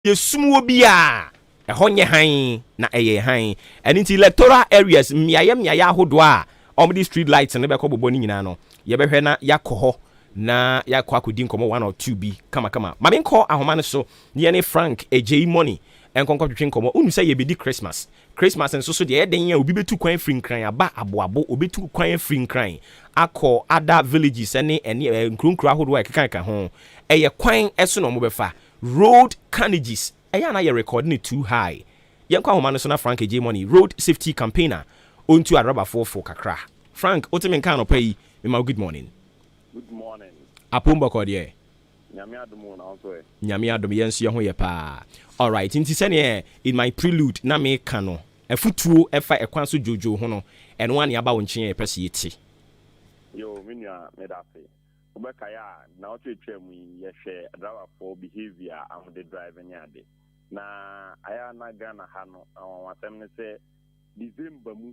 Yesum obia ehonye han na eye han enti electoral areas miaya ahodo a omdi street lights ne be ko bobo ni nyina no ye behwe na yakoho na yakọ akodi nkomo 1 or 2 bi kama ma menko ahoma ne so ne ne Frank ejei money enkonko twetwe nkomo unu say ye bedi Christmas nso so de eden ya obi betu kwan free nkran aba aboabo obetu kwan free nkran akọ other villages ne nkronkro ahodo a keka ho eye kwan eso no mo befa road carnages eya na ye record ne too high yenko ahoma ne so na Frank ejei money road safety campaigner onto araba 44 kakra Frank otemen kan no pay me good morning. Good morning. Apumba kodie. Nyame adom na so e. Nyame adom yenso ye ho ye pa. All right, inti sene in my prelude na me ka no. Afutuo efa ekwan so jojo ho no. Eno ane aba wo nchen ye pese yeti. Yo, minua me da fe. Obeka ya na o twetwam ye hwe driver for behavior am the driving yade. Na aya na Ghana ha no awasem ne se December mu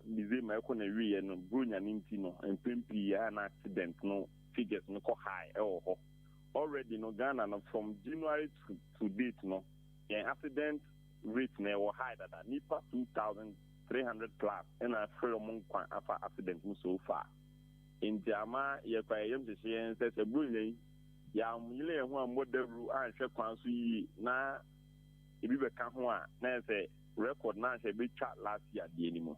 December eko na wiye no brunya ninti no empempi ya na accident no figures no ko high ho already no Ghana no from January to date no accident rate na high that nipa 2,300 plus and a from afa accident so far in jama ye kwa yem se se brunya ya mule ho amodebru a hwe kwan so yi na ebi be ka ho a na se record na se be chat last year de animo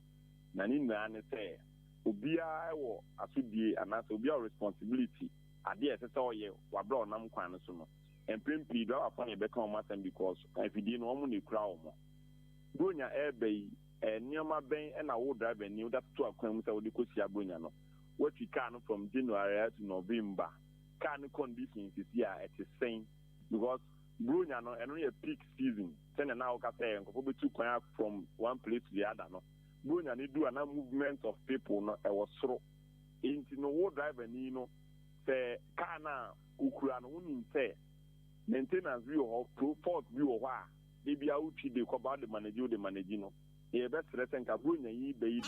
na ni na ne say obia wo asudie anase obia responsibility ade ese se oye wabra onam kwan so no empempi do afan ye be kan o masem because afidie no omo ne kura omo bronya ebe nioma ben na wo driver ni that to akwan mu se wo de kosi abronya no what we can from January to November can conditions is here it is same because bronya no eno ye peak season say na now ka say nkofo be tu kwan from one place to the other no bronya ni do na movement of people no e was soro into no wo driver ni no say car na ukura no unim say maintenance bi o fault bi o ha de bia uchi de ko ba de manage no e be stress nka bronya yi be yi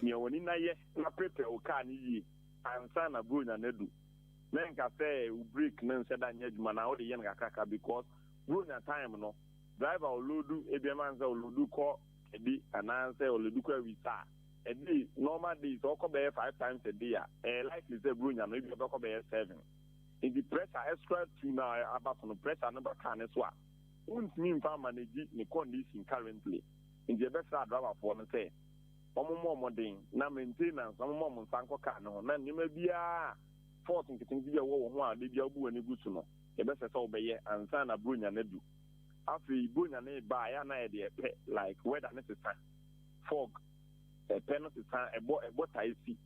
ni woni na ye na prepare o car ni yi ansa na bronya na du men ka say u break na nse da nyaduma na o de yen kakaka because bronya time no driver o loadu e be man say o loadu ko edi ananse o loadu ko wita edi normal days o ko be 5 times a day likely say bronya no e be ko be 7 in the pressure extra to na about no pressure number can so a untimi mfa manage the condition currently in the best driver for no say omo modern na maintenance omo mo sanko ka no na nyema bia fort nkitin bia wo ho a de bia bu ani gusu no e be se so be ansa na bronya na du afi bronya na ba ya na e de like weather na time fog penalty time ebo taisi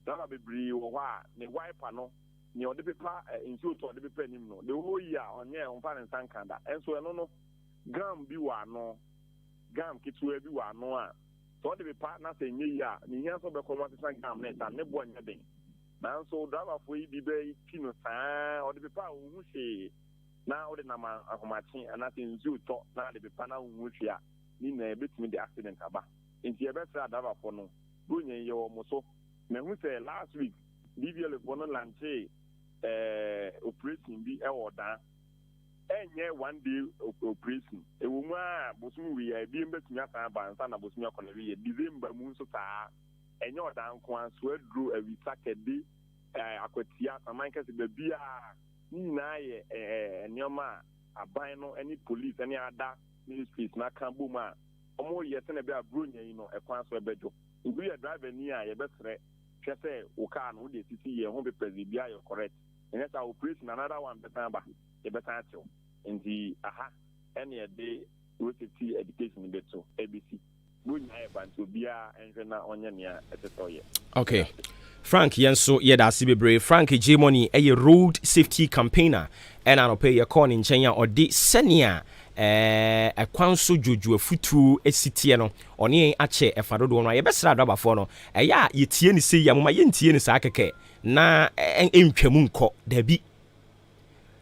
na be bri wo ha ne wiper no ni o de pepa insu to de pepa nim no de wo yi a onye on fa nsan kanda enso eno no gam bi wa no gam kitu bi wa no a so de pepa na se nye yi a ni hia so be ko ma san gam na ta ne bo nya den na so driver for yi bi be tino saa o de pepa o hu se na o de na ma ahomachi ana se nsu to na de pepa na hu hwe a ni na betimi de accident aba nti e be tra driver for no bunye ye wo mo so me hu se last week DVL for no lanche operation bi e wodan enye one day operation e wo mu a bosum wi ya bi mbetumi asa ba nsa na bosum akona wi ya December mu nso taa enye odan ko an so adro awi sakede akwatia amanka se bia ni na ye enyoma aban no any police any other ministries na kan bo ma omo ye se na bia bronya yi no ekwan so ebejo ngu ya driver ni a ye betre hwese o car no de titi ye ho be president bia you correct and that operation another one better ba e better acho ndi aha any day safety education beto ABC bunya e bantu bia enhwe na onye ne a etesoye. Okay, Frank yenso ye da sibebre Frank J Money a road safety campaigner and an pay your corn in China or di senia a kwanso joju afutu esitie no oni ache efadodo no ye besra draba fo no ya yetie ni sei ya mama ye ntie ni sa keke na entwemu nko dabi.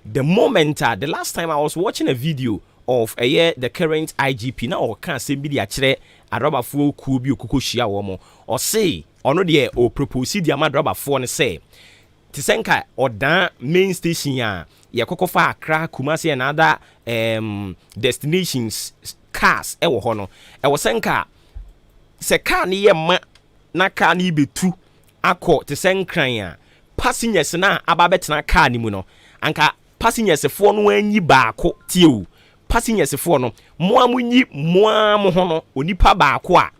The moment the last time I was watching a video of the current IGP na o kan se bi di akire adrobafo kuo bi okukohia wo mo o say ono de o propose di ama adrobafo ne say tisenka odan main station a ye kokofa Accra Kumasi and other destinations cars ewo ho no ewo senka se car ne ye ma na car ne betu akọ tisenkran a passengers na ababetena car ni mu no anka passengers fo no anyi baako tie o passengers fo no mo amunyi mo am ho no onipa baako a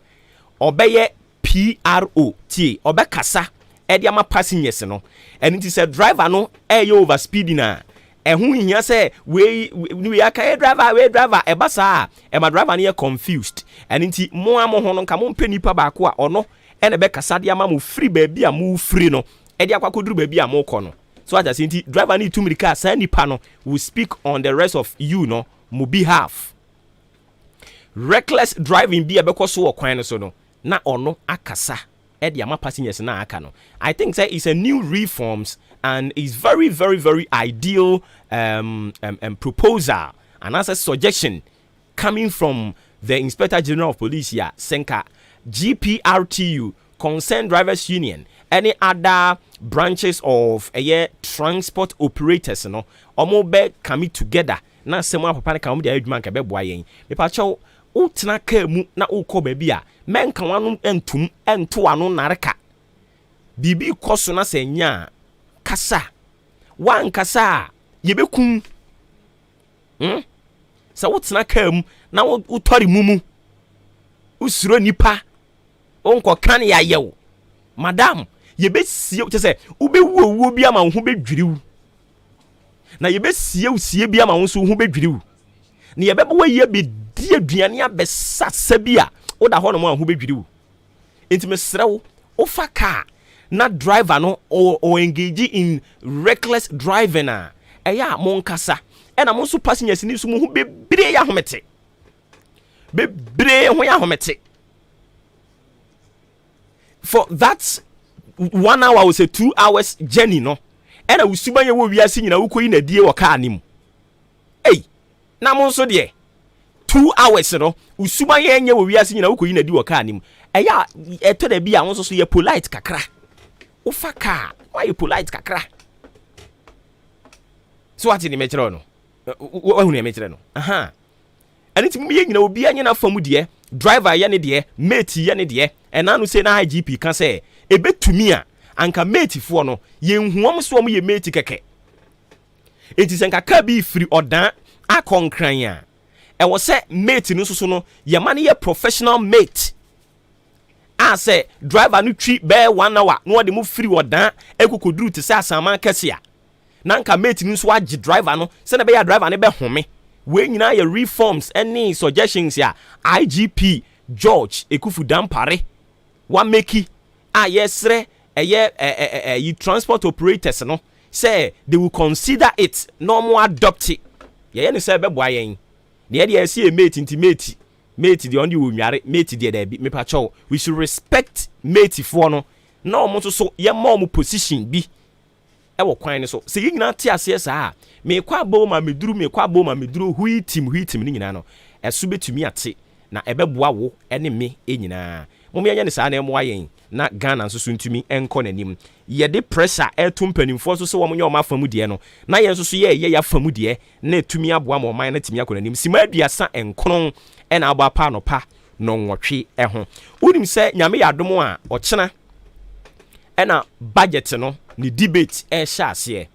obeye PRO tie obekasa e dia ma passengers no and it say driver no e over speeding na ehun hia say we aka driver e basa e ma driver no confused and it mo am ho no nka mo mpe nipa baako a ono e na be kasa dia ma mo free baby a mo free no e dia kwakoduru baby a mo kọ no so as I say driver need to mirika say nipa no will speak on the rest of you no mo behalf. Reckless driving be abekọ so okwan no so no na ono akasa e dia ma passengers na aka no. I think say it's a new reforms and is very very very ideal proposal and as a suggestion coming from the Inspector General of Police here Senka GPRTU Concerned Drivers Union any other branches of transport operators no omo be come together na sema papa ne kan dia adwuma nka be boa yen me pa chew utena ka mu na ukọ ba bi a menka wanu entum ento wanu nareka bibi koso na senya kasa wan kasa yebekun sa utena ka mu na utori mumu usuro nipa onko kan ya yew madam yebesie te se ubewu bi ama ho bedwiriw na yebesie bi ama ho so ho bedwiriw na yebebo ye be di aduane abesasa bi a oda ho no mo ho bedwiriw enti mesrew ofa car na driver no or engage in reckless driving na eya monkasa e na mo so passengers ni so mo ho bebre ya homete bebre ho ya homete for that 1 hour was a 2 hours journey no and usuba ye wo wiase nyina wukoyi na die wo car nim ei na mo so de 2 hours no usuba ye nye wo wiase nyina wukoyi na die wo car nim eya eto da bi a won so ye polite kakra wo fa car why you polite kakra so what ni me kire no wo hu ni me kire no aha aniti mu ye nyina obi anya na famu de driver ye ne de mate ye ne de enanu say na IGP kan say ebetumi a anka mate fo no yenhuom so mo ye mate keke enti senka ka bi free odan akonkran a e wo se mate no so no ye man ye professional mate a say driver no twi be 1 hour no de mo free odan ekokoduru te say asama kase a nanka mate no so age driver no se na be ya driver ne be home we nyina ye reforms any suggestions ya IGP George Ekufu Dampare wa meki yesre you transport operators no say they will consider it no more adopt it ye ne say be boa yen de ye see mate intimate mate the only wo nware mate de da bi me pa chow we should respect mate for no na omo so ye ma omo position bi e wo kwan ne so se yina te ase saa me kwa bo ma meduru hui team ni nyina no eso betumi ate na ebeboa wo ene me enyina mom yanya ne saa na emo ayen na Ghana nso so ntumi enko nanim ye de pressure etum panimfo so so wo monye o mafamu de no na ye nso so ye ya famu de na etumi aboa ma man na timi akọ nanim sima aduasa enkron ena aba pa no pa no nwotwe ho unim se nyame yadom a ochena ena budget no ni debate sha ase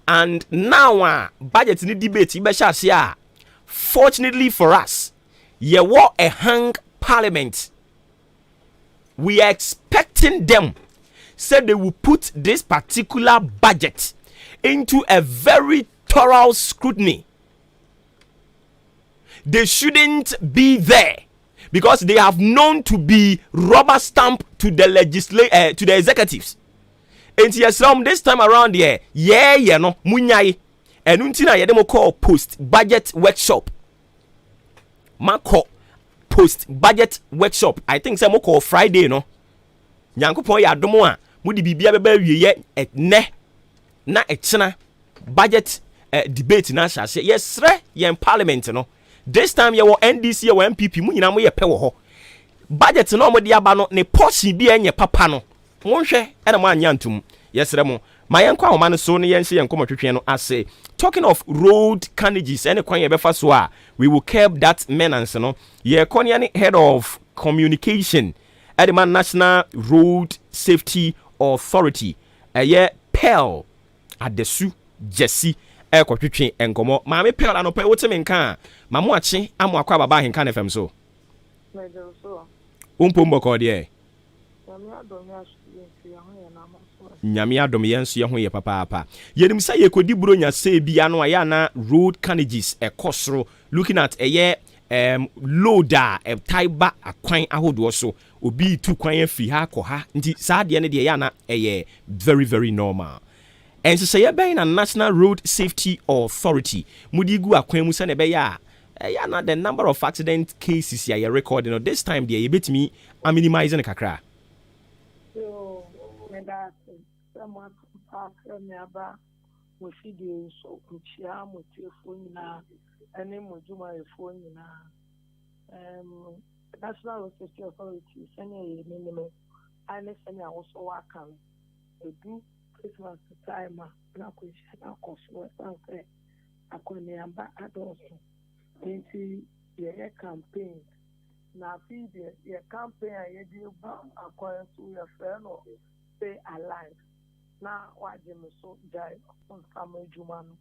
and now budget ni debate be sha ase a fortunately for us ye wo a hang parliament. We are expecting them said they will put this particular budget into a very thorough scrutiny. They shouldn't be there because they have known to be rubber stamp to the to the executives. And yes, this time around here, no munyai and untina yedemo call post budget workshop. Mako post budget workshop. I think say mo call Friday no. Nyankopon ya domo a mo di bibia beba wiye ne na ekena budget debate na shase. Yes re ye parliament no. This time ye wo NDC ye wo MPP mu nyina mo ye pe wo ho. Budget no mo di aba no ne portion bi enye papa no. Mo hwe e na mo anya ntum. Yes re mo my uncle man so ne yen se enkomo twetwe no ase. Talking of road carnages any kwan ye befa so a we will curb that menace no. Ye konya head of communication at the National Road Safety Authority. Ye Pearl Adesu Jesse ekotwetwe enkomo. Maame Pearl anope wote menka mamu ache amu akwa baba henka na fam so. Mejo so. Umpombo ko de. Nyame adom yenso ye ho ye papa. Yenim say ye kodi buro nya say bia no aya na road carnages ekosoro looking at loader taiba akwan ahodo so obi tu kwan afi ha ko ha nti saa de ne de ya na very very normal. And so say be na National Road Safety Authority mudi gu akwan mu se ne be ya na the number of accident cases ya recording this time there ye betimi a minimizing kakra. So when that someone park me aba we see the so kuchia mo telefone na ene mo juma e phone na National Road Safety Authority sene minimum ane sene also waka do Christmas time na kuchia na koso sanse akoni amba adoso nti ye campaign na feed ye campaign ye di ba akwa so ye friend no stay alive na waje me so jai on family juma no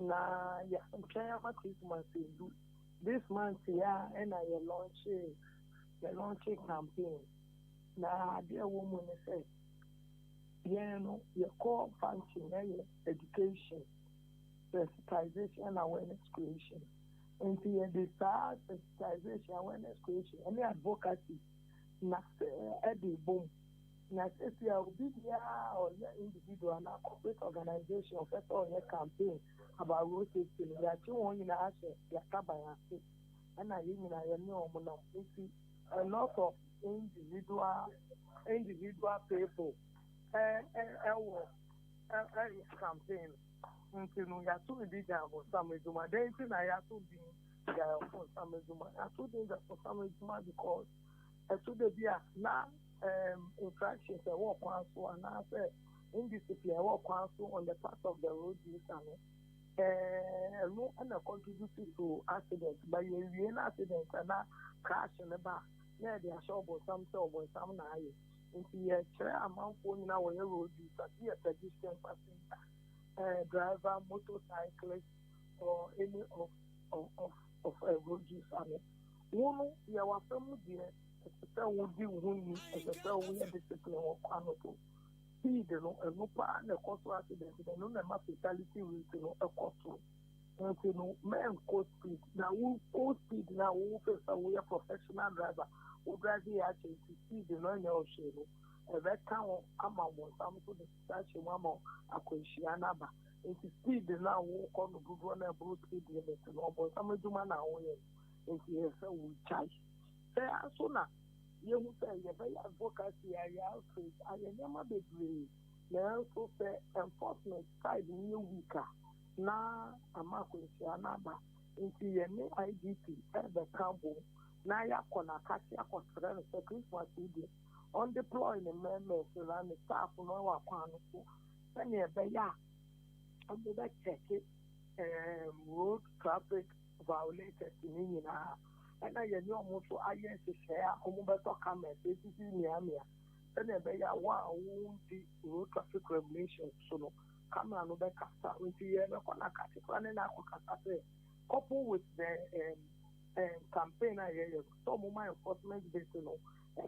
na ya nkaya ma Christmas do this month ya and I launch campaign na dia woman say ye no ye call function education sensitization and awareness creation. Into the start sensitization awareness creation any advocacy na the boom na say or individual na corporate organization first or campaign about road safety ya chi won na ase ya kabaya and I mean I know a lot of individual people campaign no ya to be there for some Juma then na ya to be there for some Juma I to be there for some Juma because to the be na infractions e work on so and I say indiscipline work on so on the part of the road user no and contribute to accidents but you an accident and crash in the back yeah they are sure about some na aye into ye try amount for na we road user be a pedestrian passenger driver, motorcyclist, or any of a road user. One, you are from there, as a cell would be winning, as a cell we have discipline or quantum. See, the no part and a cost accident, the no fatality rate, a cost. And you know, man, coast speed. Now, who coast speed now, who face away a professional driver, who drive the actually to see the no ocean. That time I'm some to the station mama akweshiana ba nti speed na wo ko no gugu na bro speed limit no but some juma na wo ye nti ye say we charge say aso na ye hu say ye be advocacy ya face aye nyama bebre na so say enforcement side ni weaker na amakweshiana ba nti ye ni IDP e be kambo na ya kona kati akosere no say Christmas day on deploying the members around the staff no wa kwano so when you be ya on the check it road traffic violators ni na and I you almost so ayen se share omo be to come e sisi ni amia when you be ya wa the road traffic regulations so no camera no be kasa until you be kona kati kwana na akokasa say couple with the campaign I so more enforcement based no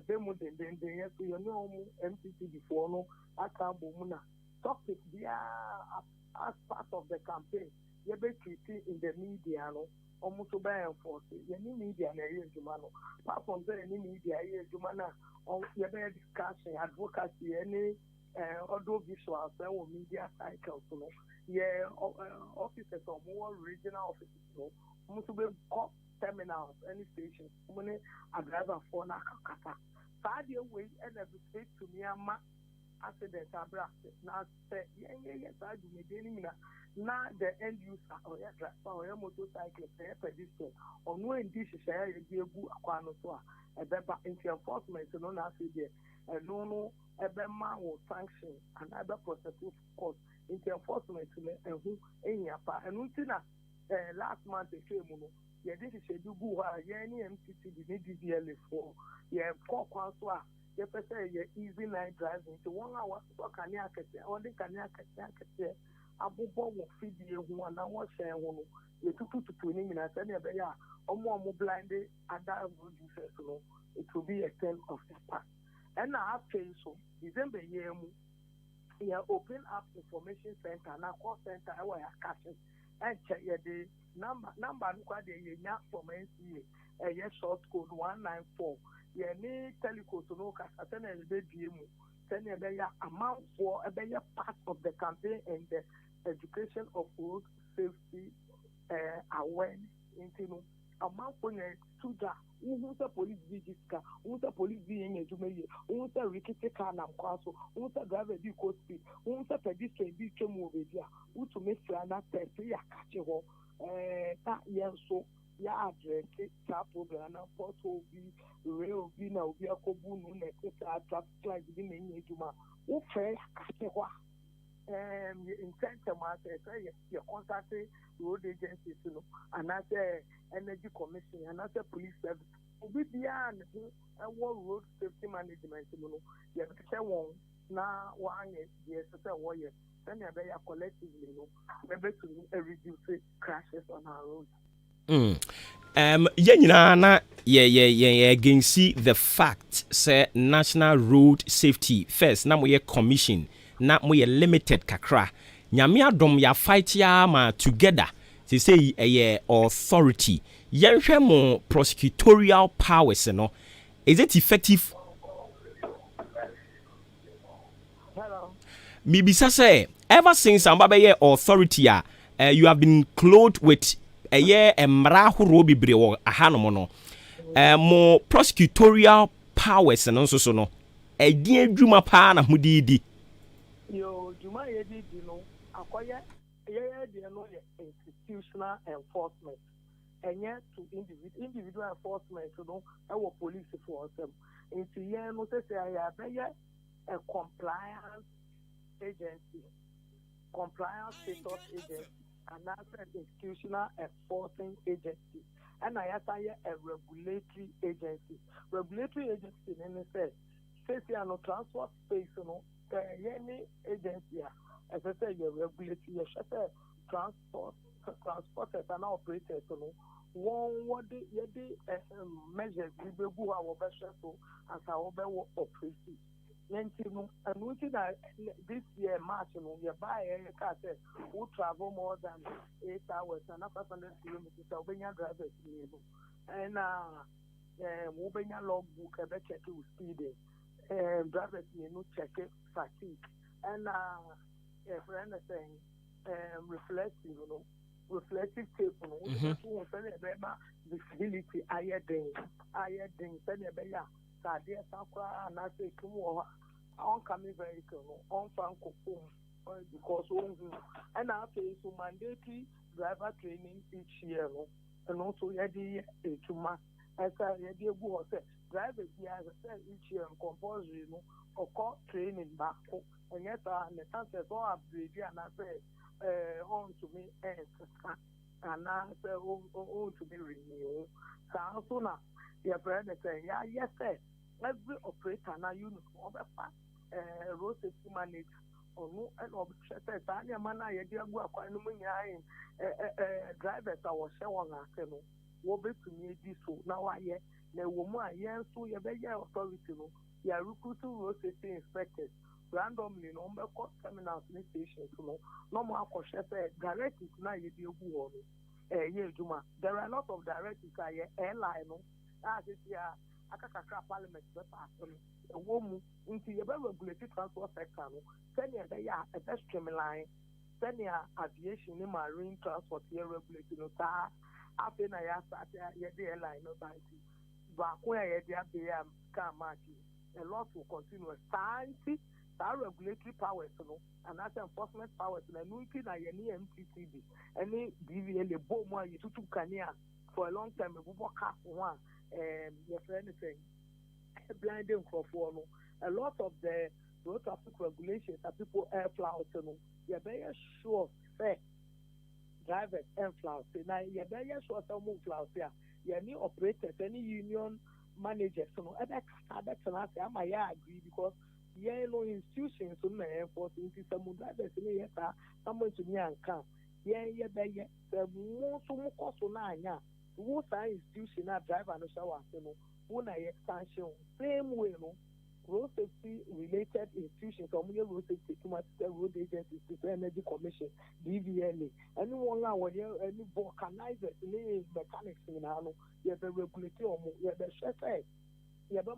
demo then yes you know MPC before no akambo muna topic dia as part of the campaign you be treated in the media no almost to be enforced any media na here juma no apart from say any media here juma na you be discussion advocacy any audio visual say media cycles no yeah officers or more regional offices no almost to be terminals, any stations, money a driver for Nakakata. Sadia way and a mistake to me accident abrupt. Now say, yes, I do me not the end user or a driver or a motorcyclist, a pedestrian, or no in this share a good aquano, a better enforcement, so no, I see there. and no Ebema will sanction another processing cost into enforcement and who any apa and last month they came yeah this is a do any MCT the DDL for yeah 4 council yeah easy night driving to 1 hour so can ya only can ya abubo wo fidie hu ana wo hyen ho no ye tutu ni mina se na be ya omo blinded other road users no it will be a 10 of the past and now after so December year mu ya open up information center na call center e wa ya catch and check ya the number no kwa de ye nya from NCA ye short code 194 ye ni telecom no ka na e be die mu se na be ya amount for e be ya part of the campaign and the education of road safety awareness into amount for to that who the police vigiska who the police being a jumeye who the rickety car nam kwaso who the driver be coast speed who the pedestrian be chemo dia who to make sure na test ya catch ho that yen so ya address that program na photo be real be na obi akobu no na traffic light be na yin ejuma who fair catch ho intent say your contact road agencies, and as energy commission, and as police service. We beyond road safety management, you have to say one now 1 year, yes, then you are collectively, maybe to reduce crashes on our roads. Yenina against the fact say national road safety first na moye commission na moye limited kakra nyame adom ya fight ya ma together say a authority yenhwe mo prosecutorial powers no is it effective? Hello. Mibisa say ever since ambabe authority you have been clothed with emra horo bibre wo ahanomo no mo prosecutorial powers no so no edin adwuma pa na hudidi yo dwuma yedi no akoye ye no institutional enforcement and yet to individual enforcement no our police for them into ye no say a compliance agency compliance status agency another institutional enforcing agency and I say a regulatory agency in say no transport space no any agency as I say your regulatory transporters and operators no what the measures we be go our best so as our operate and this year March we buy a car who travel more than 8 hours and 500 kilometers so when you drivers and we bring a logbook check with speeding drivers check fatigue and friend saying reflective tape visibility higher than Sadia Sakra and I say oncoming vehicle on Franco because and after so mandatory driver training each year and also yadi to as I drivers each year and compulsory or court training back and yet and the chances all upgrade and I say on to me and I say on to be renewed. So now your brother say yes sir. Every operator now you know road safety manager or no and objective any man I dear go akwa no munya drivers I was share na say no wo be to me this so now aye na wo mu aye so ye be ya authority no ya recruit road safety inspectors randomly no be call terminals ni stations no mo akoshe say directives na ye dey gu ho no ye juma there are a lot of directives aye airline no as it ya akakakra parliament be pass no womu until you be regulate transport sector no send ya be ya a streamline send ya aviation ni marine transport here regulate no ta afi na ya start ya the airline no by ba ko ya dey be ya ka Maakye a lot will continue stanti that regulatory powers no and that enforcement powers na nuki na ye ni MTCB any DVL le bomo you tutu kania for a long time we work one your friend saying blinding for no a lot of the road traffic regulations that people air flout, you're very sure, say, drivers and flout. Now, you're very sure some move flout here. You're new operators, any union managers, that's I might agree because no institutions so na enforce into some drivers in here, someone to me and come. The most cost on anya, who say institution driver and shower, who na expansion, same way, road safety related institutions, road safety, road agencies, energy commission, DVLA, anyone now when you any vulcanizers, any mechanics in Hano, you have the regulator, you have the chef, you have a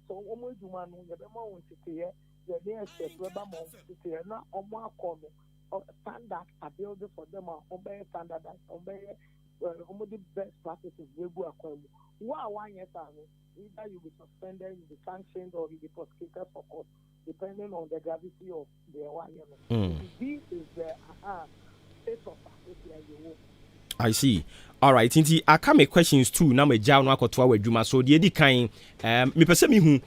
so almost you man, you have a moment to hear, the near chef, rubber mount to hear, not on one corner, or standard available for them, on by standardized, on by the best practices, we go acquire. Why 1 year time? Either you be suspended, you be sanctioned, or you be prosecuted for court, depending on the gravity of the 1 year. This is the state of affairs. I see. All right. Inti I come questions too. Now me jaw no akoto awadwuma. So the edi kan me pese me hu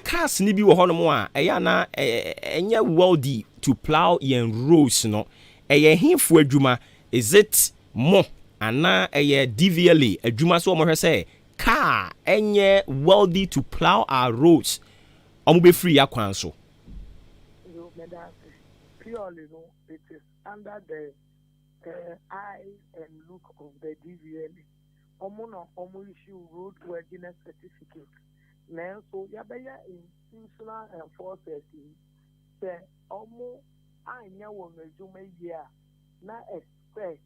cars ni bi wo ho no mo a eya na enye wealthy to plow yen roads no. Eye hinfo adwuma, is it mo ana eye DVLA adwuma so mo hwe say car enye wealthy to plow our roads. Omo be free akwan so. You purely no, it is under the eye and look of the DVLA. Omo issue road worthiness certificate. Now, so yabaya institutional enforcers say omo anya wo mejume year na expect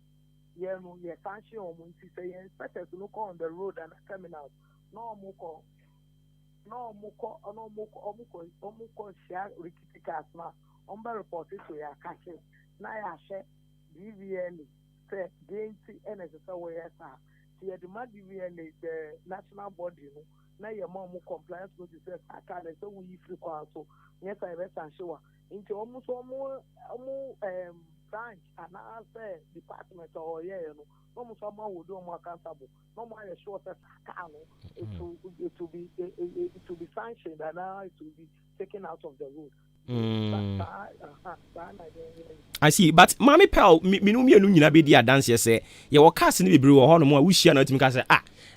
no ye sanction omo nti say inspectors no call on the road and terminal no omo ko share rikiti cars na omba report it to ya cache na ya share DVLA say DNC NSS we yes the demand DVLA the national body no na your mom compliance with the akale so we free so yes I rest and show into almost branch and answer department or no almost someone will do more accountable no more short it will be sanctioned and now it will be taken out of the road. I see, but Mammy Pell, me no me nyina be dia dance say ye wo cars ni bebre wo ho no mo a wuhia na timi ka say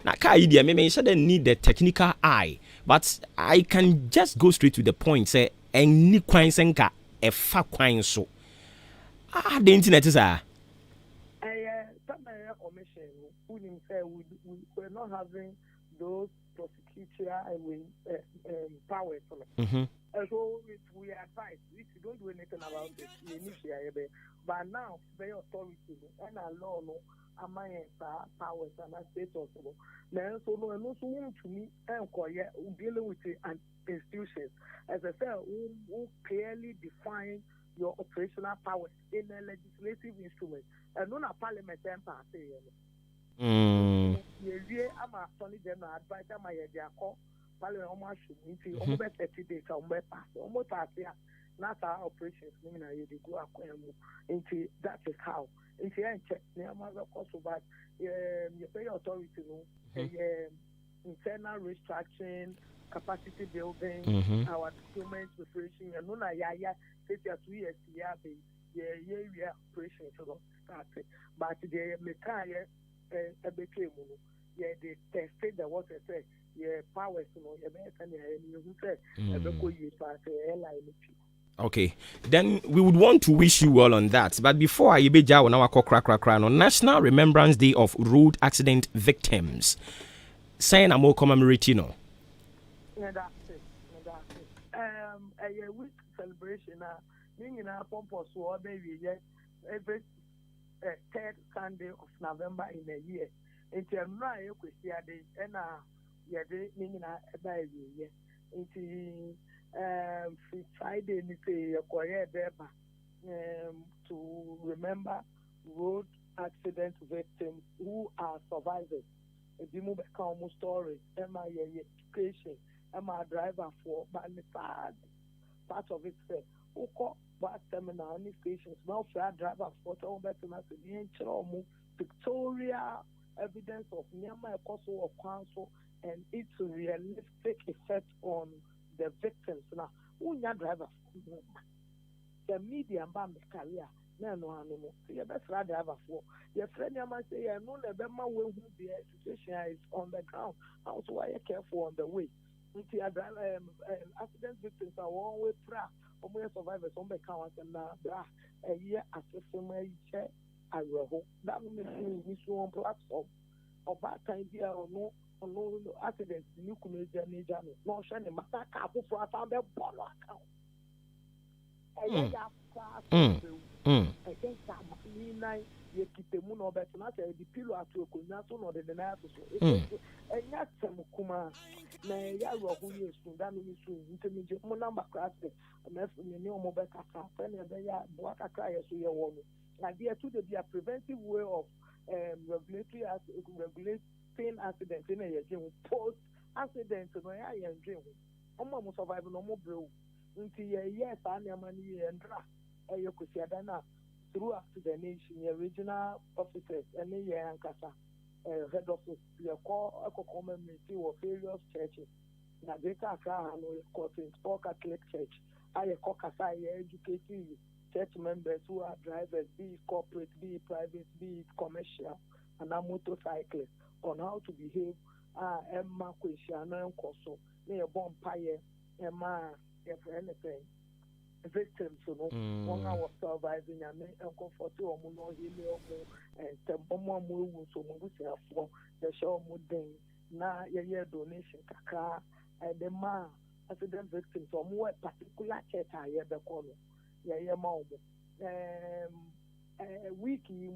na car idea me say they need the technical eye, but I can just go straight to the point say any kwan senka e fa kwan so the internet is commission who say we're not having those prosecutorial powers. So we advise if you don't do anything about it, you initiate. But now the authority and a law no powers and a state also. Now so no so to me and dealing with an institutions as I said who clearly define your operational powers in a legislative instrument and not a parliament empire. I'm a Tony General advisor my call parliament almost should almost 30 days almost pass here. Not our operations they go into that is how into check near mother cost but you pay authority internal restructuring, capacity building, our documents preparation and no ya take 2 years yeah operation so start but the mechanic they tested the water say power okay, then we would want to wish you well on that. But before I be jaw now on National Remembrance Day of Road Accident Victims, saying I'm more commemorating. A week celebration every third Sunday of November in a year. It's a right day and Friday to remember road accident victims who are survivors. If you move a almost story, education, driver for but part of it said bus terminal any stations now fair driver for all better the pictorial evidence of Myanmar Koso of council and its realistic effect on the victims now. Who your driver? The media and career. No animal. Your best driver for your friend. You must say, I know the Bema will be a situation is on the ground. Also, why you careful on the way. Accident victims are one way proud. Almost survivors on the count and a year assessment check. I will that means we show on platform or bad idea or no accidents. You could make their nature no shining massacre for a family ball account. I think that you keep the moon or better not the pillow at your kunato or the denial to so. And yet, some Kuma, Naya, who is to that intermediate number class, and that's the new mobile car, and they are black cry as we are woman. Idea to be a preventive way of regulating accidents in a post accident to my eye and dream. Almost survive no more brew. Until yes, I am money and dra. You could see Adana throughout the nation, your regional officers, and the Yankasa head office, your call a community of various churches. Now, they can't call in Sport Catholic Church. I call Kasa educating church members who are drivers, be it corporate, be it private, be it commercial, and a motorcyclist on how to behave. Emma Kwesiana and Koso, near Bompire, Emma, if anything. Victims, you know, 1 hour surviving and comfortable, and Tempomo move so for the show mudding. Now, your donation, Kaka, and the man, accident victims, or more particular church, I hear the corner. Yeah, mom. Weekly,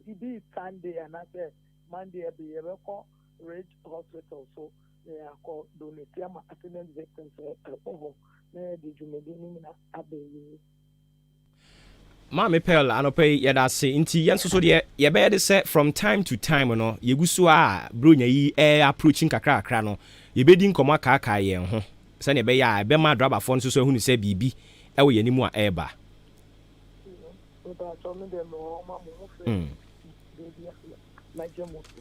it is Sunday and I said Monday, I be a record Ridge Hospital. So they are called Donatia accident victims over. Did you make a baby? Mammy Pearl, I know pay yada say inti yan so de ye be de say from time to time no ye gusu a bronya yi approaching kakra kakra no ye be din komo aka ye ho se ne be ya be ma driver phone so hu ni say bibi e wo ye ni mu a eba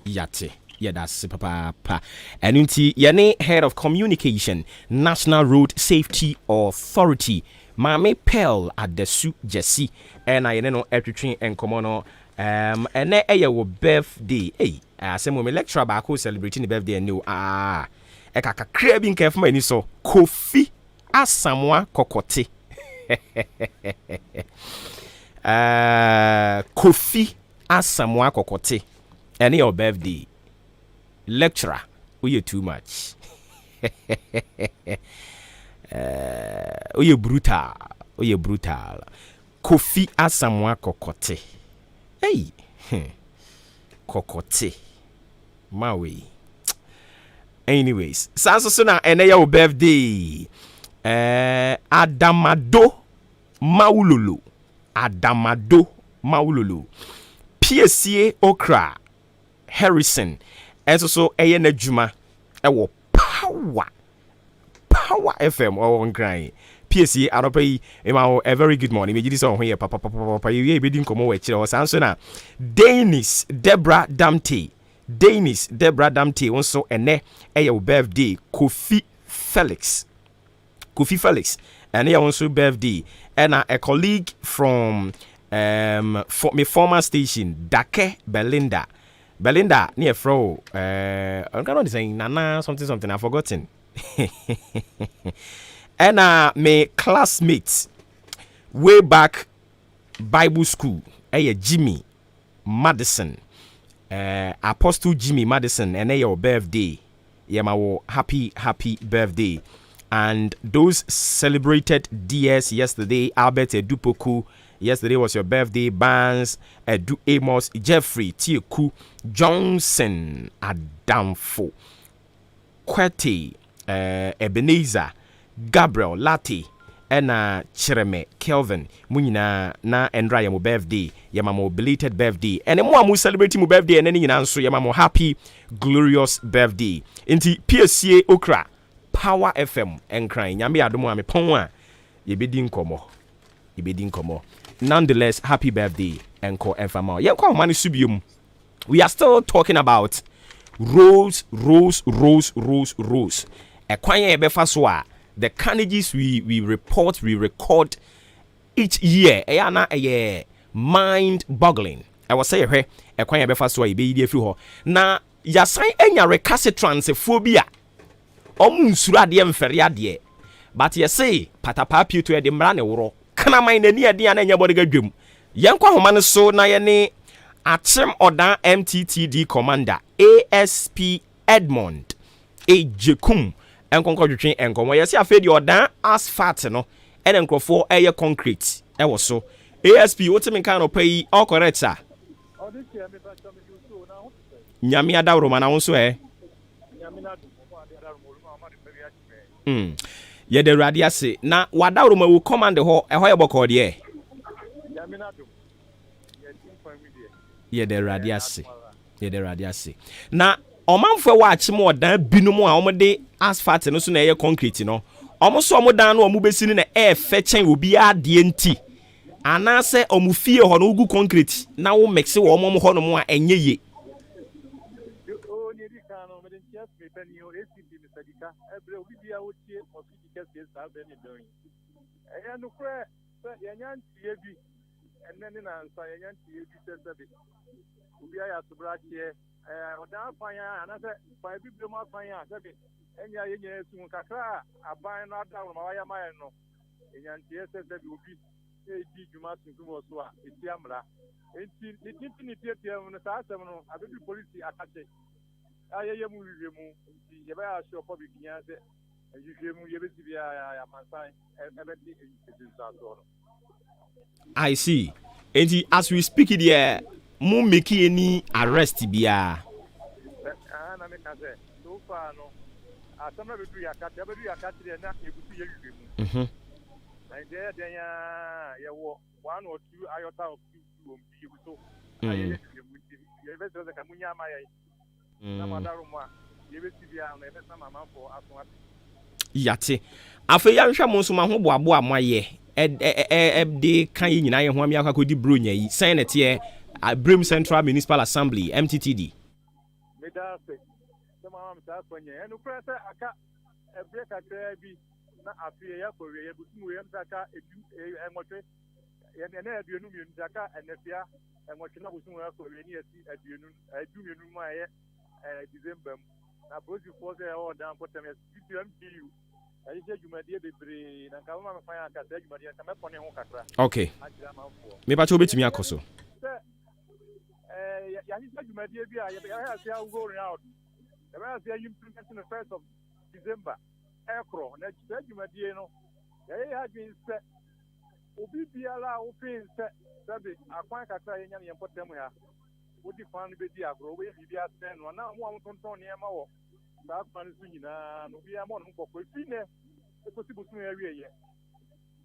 yate yada se papa and inti ye ne head of communication National Road Safety Authority Mame Pearl at the Su Jesse and I know everything and come on and then a birthday some me lecturer back who celebrating the birthday and new a crabbing careful many so Kofi Asamoah Kokote Kofi Asamoah Kokote and your birthday lecturer you too much Oye brutal Kofi Asamoah Kokote hey Kokote mawe anyways sanso so na ene your birthday Adamado Maululu PSA Okra Harrison enso so eye na djuma ewo Power FM or on crying. PSC Aropai a very good morning. Me this on here papa you be din komo we kire o sanso na Dennis Deborah Damte also ene your birthday Kofi Felix and also birthday and a colleague from for my former station Dake Belinda near fro I'm not saying nana something I've forgotten. And my classmates way back Bible school Jimmy Madison Apostle Jimmy Madison and your birthday my happy birthday and those celebrated DS yesterday Albert Edupoku yesterday was your birthday Barnes Edu Amos Jeffrey Tieku Johnson Adamfo Kwete Ebenezer Gabriel Lati ena Chireme Kelvin munyina na endra ya mo birthday ya mamo belated birthday ene mo amu celebrating mo birthday ene nyina nso ya mamo happy glorious birthday inti PSA Okra Power FM enkran nyame adomo ame pon a ye bedi nkomo nonetheless happy birthday enko enfama ye kwa mani subium we are still talking about rose ekwan ye be fa so a the carnages we record each year mind boggling. I was say a kwanya befa so be yidi afi ho na yasan enya recalcitrance phobia nsuru ade mfere ade but you say patapa piu to de mra ne woro kana man nani ade an enya bode gadwam yenkwa homa ne so na ye ne Achim Odan MTTD Commander ASP Edmond Ejekum enkonko twetwen enkonwo yesi afedi Odan asphalt no ene nkrofo eye concrete e wo so ASP wotimi kan no pay all correct sir nyame adawro mana wo so ye de radi ase na wadawro ma wo command ho e ho ye bokọ de ye de radiase na omanfo wa achim odan binum a omde asphalt no so na ye concrete no omo so omo dan no omo besi ni na e fe chen obi ade enti anase omo fie ho no ugu concrete na wo mixe wo omo ho no mo a enye ye o ni di kan no me den tia me pani o ACP me sadika ebre obi bia wo tie o fi di kese sa be ni don e no kre ye nyantie bi enne na nsa ye nyantie bi se ubi aya subrache odan fanya anase fa biblim afanya sebe enya yenye sun kakra aban na da ma waya maye no enyantie sebe ubi eji juma sunkumo so a eti amra enti ni tietie no sa asem no abebi police atache ayeye mu wiwe mu ye ba ya sure public nya se wiwe mu ye beti bia ya mansan ebeti ejisi sa so no I see. And as we speak it here, mu make any arrest bia. Na me ka say so far no. Asama bedu ya kati na ebutu ye wiwe mu. And there ya wo one or two iota of two be so. Ye be so ka munya ma ya. Na madaro mu a ye beti bia na e be sama manfo aso ati. Yate. Afa ya hwa mo so ma ho boabo amaye. De kan yi nyina ye ho amia akakodi bronya yi senate Brim Central Municipal Assembly MTTD meda se sama am sa kwanye enu kwese aka break akra bi na afie ya kowe ya butumu ya mtaka edu enwotwe ya na aduonu mi mtaka enafia enwotwe na butumu ya kowe ni esi aduonu mu aye December na bozi force ya order potem ya CPMPU ayi jumadi bebre na ka ma fa aka se jumadi ka me pone ho kakra okay me ba cho betimi akoso ya ni jumadi bi a ya ha se go round ya ba se implement the 1st of December ekro na jumadi no ya ha bin se obi biala o fin se sabe akwan kakra ye nya ne potem ya odi fan be di agro we bi asen no na mo tonton ne ma wo ba fan su nyina no bia mo no kokko fine e possible sun area ye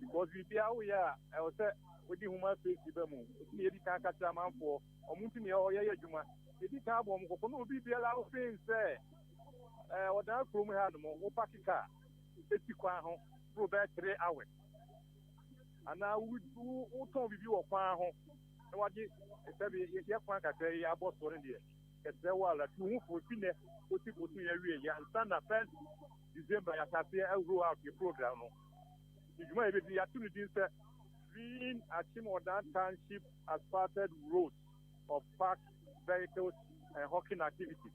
because we bia wo ya e wo se odi huma face be mu ni edi kan kacha manfo omuntu ne o ye adwuma edi kan abo mo kokko no bi bia la wo fin se o da krom ha no mo wo pakika eti kwa ho pro be 3 hours ana wo ton bibi wo kwa ho e wadi sabe ye kwa kakra ye abo so ne de ese wala tu hu fo fine oti botu ye wie ya stand up December ya tase roll out the program no ijuma e be ya tunu din se green Achimodan Township asphalted roads of parked vehicles and hawking activities.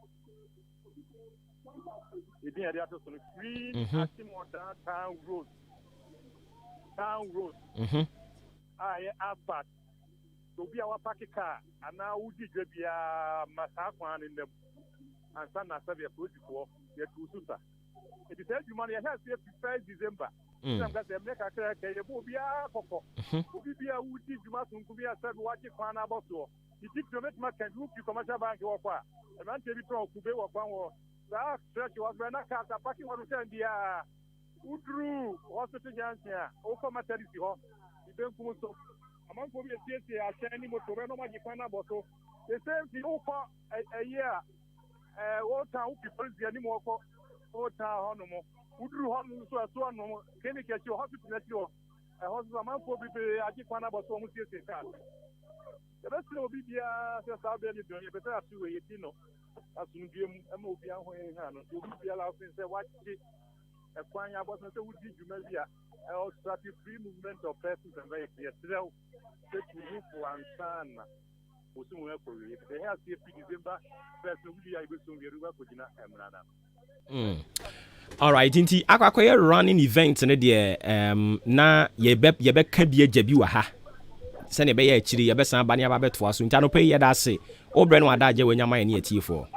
It is there to green Achimodan town roads. Asphalt. To be our parking car and now we did be a massacre in them and some are severe protocol. Yet to suta. It is you money has here 1st December. Some got them make a crack. They will be a coco. Will be a woody. You must be a said watching fan about so. You think to make my can look you commercial bank or what? And I'm telling you, to be what one was. That stretch was when I can't packing on the send the Udru hospital Jansia. Over maternity hall. You don't come so. Among for me, I send him to run on my Japan bottle. The same thing over a year. What time people is the anymore for town no more. Udru Hon so no can you get your hospital at your hospital man for be a Japan bottle almost yes. The rest will be the Southern doing better as you know. As soon as you move your way, you will be allowed to say what a Quanya was not a would be Jumelia, or started free movement of persons and vehicles. Set to move one son. They have December, first will be able to get over Kujina Emrana. All right, inti akwakoye running event ne de na yebe kadie jabi wa ha. Se ne be ye chiri yebe san ba ne aba beto aso nta no pe ye da se. Obre no ada je wanyama ye ne atifo.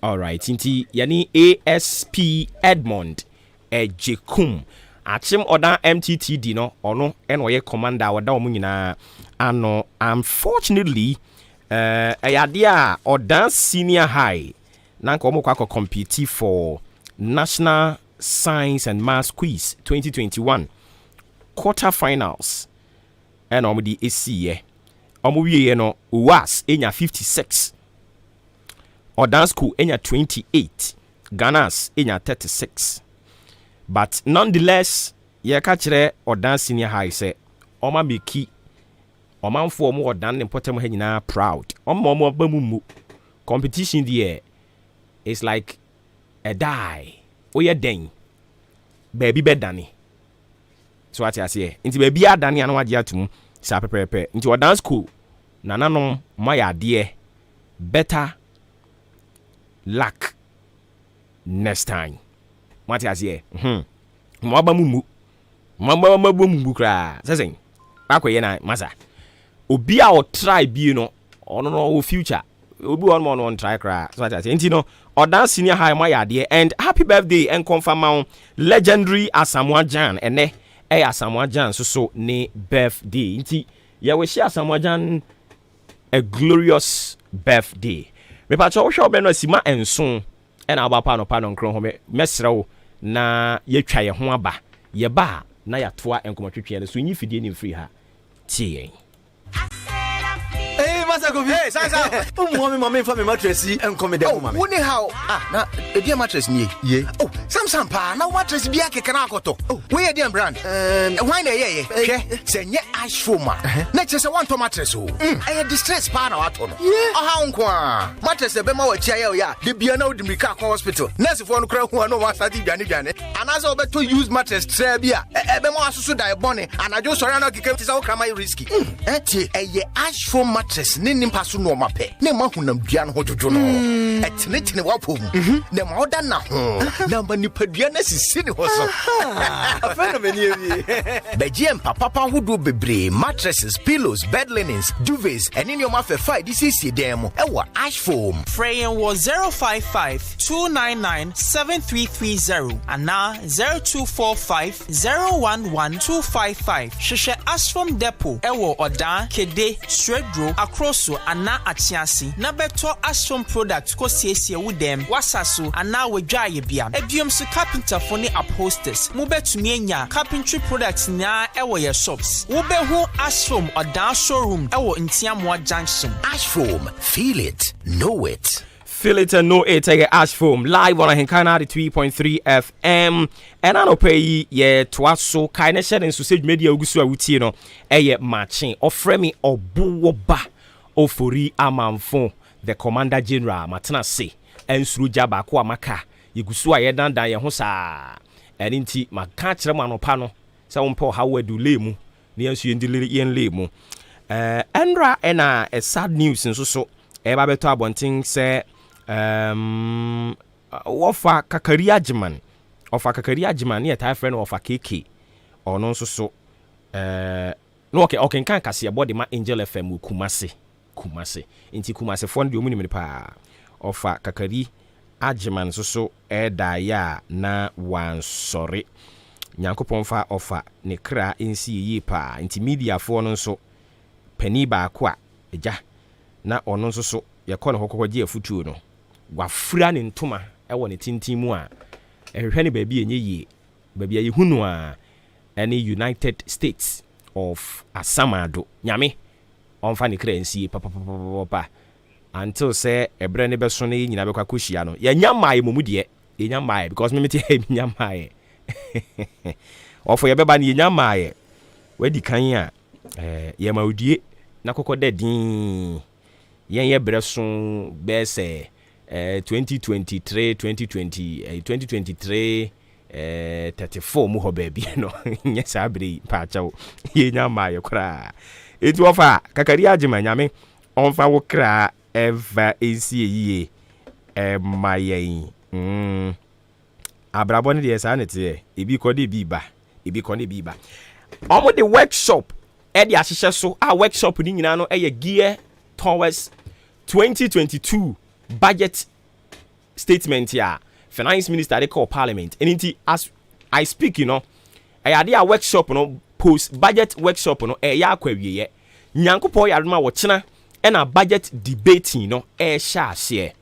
All right, inti yani ASP Edmond Ejekum achim oda MTTD no ono eno ye commander oda omu nyina ano. Unfortunately ayade a oda senior high nanka omo kwa compete for National Science and Maths Quiz 2021 quarterfinals and omo di ACE omo wiye no UAS enya 56 Odan School enya 28 Ghana's enya 36 but nonetheless ye ka kire Odan senior high say oma meki omanfo omo Odan ne potem ha nyina proud omo bamumu competition there. It's like a die. Oye den. Baby bed Danny. So what I say. Into baby a Danny and what you to sa pepe. Into a dance school. Nananom my idea. Better luck next time. What I say. Mwaba mumu. Mwaba mumu kra. Sasing. Akwe na masa. Obi a o try bi you know. Ono no future. Obi one try cry. So what I say. Into no. Odan senior high my idea and happy birthday and confirm legendary Asamoah Gyan ene Asamoah Gyan so ne birthday nti ya we share Asamoah Gyan a glorious birthday me pa cho hwe obeno sima enso e na aba pa no nkro ho me mesrew na yetwa ye ho aba ye ba na ya toa enkomotwetwe ne so nyi fidie ni free ha tie Hey, Sansa. Mommy for me mattress and come down. Wouldn't how? Now, a dear mattress me. Yeah. Oh, some pa. Now mattress be a canacoto. Oh, we are dear brand. Why, yeah. Send ye ash foma. Next is a one to mattress. I had distress pan out on. Yeah. How mattress the Bemo chair, yeah. The Biano de Mika Hospital. Next one crowd who are no one study Janet. And as I to use mattress, Trebia. Bemo so die bonnet. And I just surround the came to our risky. A ash foam mattress. Nim pasu no mape ne mahunam dua no hojojo no etenetene wapom ne ma oda na ho na ma nipadua na sisi ne ho so afena mani ewie begiem papa hodo bebre mattresses pillows bed linens duvets and in your mafe 5 this is dem ewa ash foam Freyen was 055 299 7330 and now 0245 011 255 Sheshe ash foam depot ewo oda kede stredro across ana achiasi na beto ashom product ko siesie with them wasaso ana wadwa ye bia aduom so carpenter for ne upholsters mu betumi anya carpentry products na ewo ye shops wo be hu ashom odan showroom ewo Ntiamoa junction. Ashfoam, feel it, know it. Feel it and know it. Take Ash Foam live on Hinkana 3.3 FM. And I don't pay ye twaso kind share in sausage media ugusu awuti no. Eye Maakye Ofremi Obuoba Ofori Amanfo the Commander General matena se ensuru jaba ko amaka yegusu aye dandan ye ho saa. Eni nti maka kire manopa no se wompo ha wadule mu ne yansu yendile yen le mu. Endra ena a sad news nso so eba beto abontin se wofa kakari agiman ne ta friend wofa keke ono nso so no okay kan kase body ma Angel FM kumase inti kumase fon de omuni pa ofa kakari agiman nso so eda ya na wansori nyankopon fa ofa ne kra ensi yi pa inti media fo no nso pani ba kwa eja na ono nso so yakɔ ne hokɔkɔgye afutuo no wafura ne ntoma ɛwɔ ne tintin mu a ɛhwehwɛ ne baabi enye yie baabi ayi hunu a ɛne United States of Asamado nyame ɔmfa ne kra nsie papa until sɛ ɛbrɛ ne bɛso ne nyina bɛkɔ akɔhyia no yɛnya maaye momu deɛ yɛnya maaye because memete yɛnya maaye ɔfo yɛbɛba ne yɛnya maaye wadi kan a yɛma odie na kɔkɔ da din yen ye breso be se 2023 34 mu ho baby no nya sabre pa chawo ye nya ma ye kra etu ofa kakari agema nyame onfa wo kra eva esie mayen abrabon de esa ne te ebi ko de bi ba omo the workshop e de ahihye so a workshop ni nyina no e gear towards 2022 budget statement here. Finance Minister they call Parliament. And as I speak, I had a workshop, post budget workshop, ya kwawie. Nyankopo yarma watchina and a budget debate, share.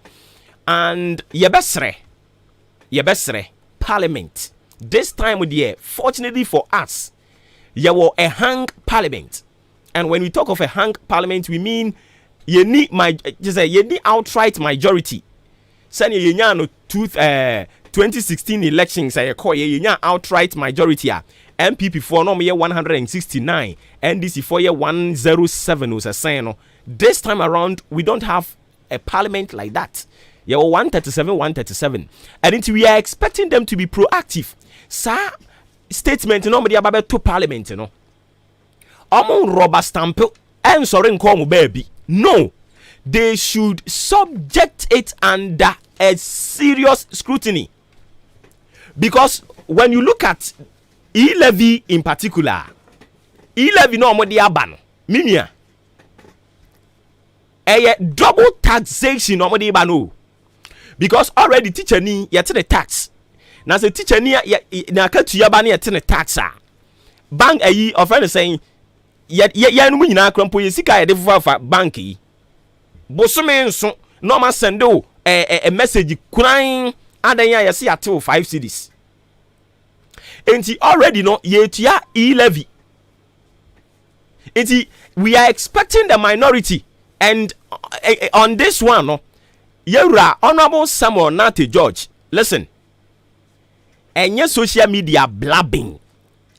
And yebesre Parliament. This time of the year, fortunately for us, there was a hung Parliament. And when we talk of a hung Parliament, we mean you need outright majority. Send you no 2016 elections I call you outright majority MPP for no 169 NDC for 107 was a saying this time around we don't have a parliament like that. You 137 and we are expecting them to be proactive. Sir statement nobody about to parliament among rubber stamp and sorry call baby no. They should subject it under a serious scrutiny. Because when you look at e-levy in particular, e-levy no mo dia ban. Mimia. Double taxation no mo dia ban. Because already teacher ni yete the tax. Na say teacher ni na ka tuya ba na yete the tax a. Bank ayi offering saying ya no mu nyina krampo ye sika ye de fa bank yi. Bosome nso no ma send a message kran adanya ya se ato 5 cedis enti already no yetua e-levy enti we are expecting the minority and on this one no yewura honorable Samuel Nate George listen enye social media blabbing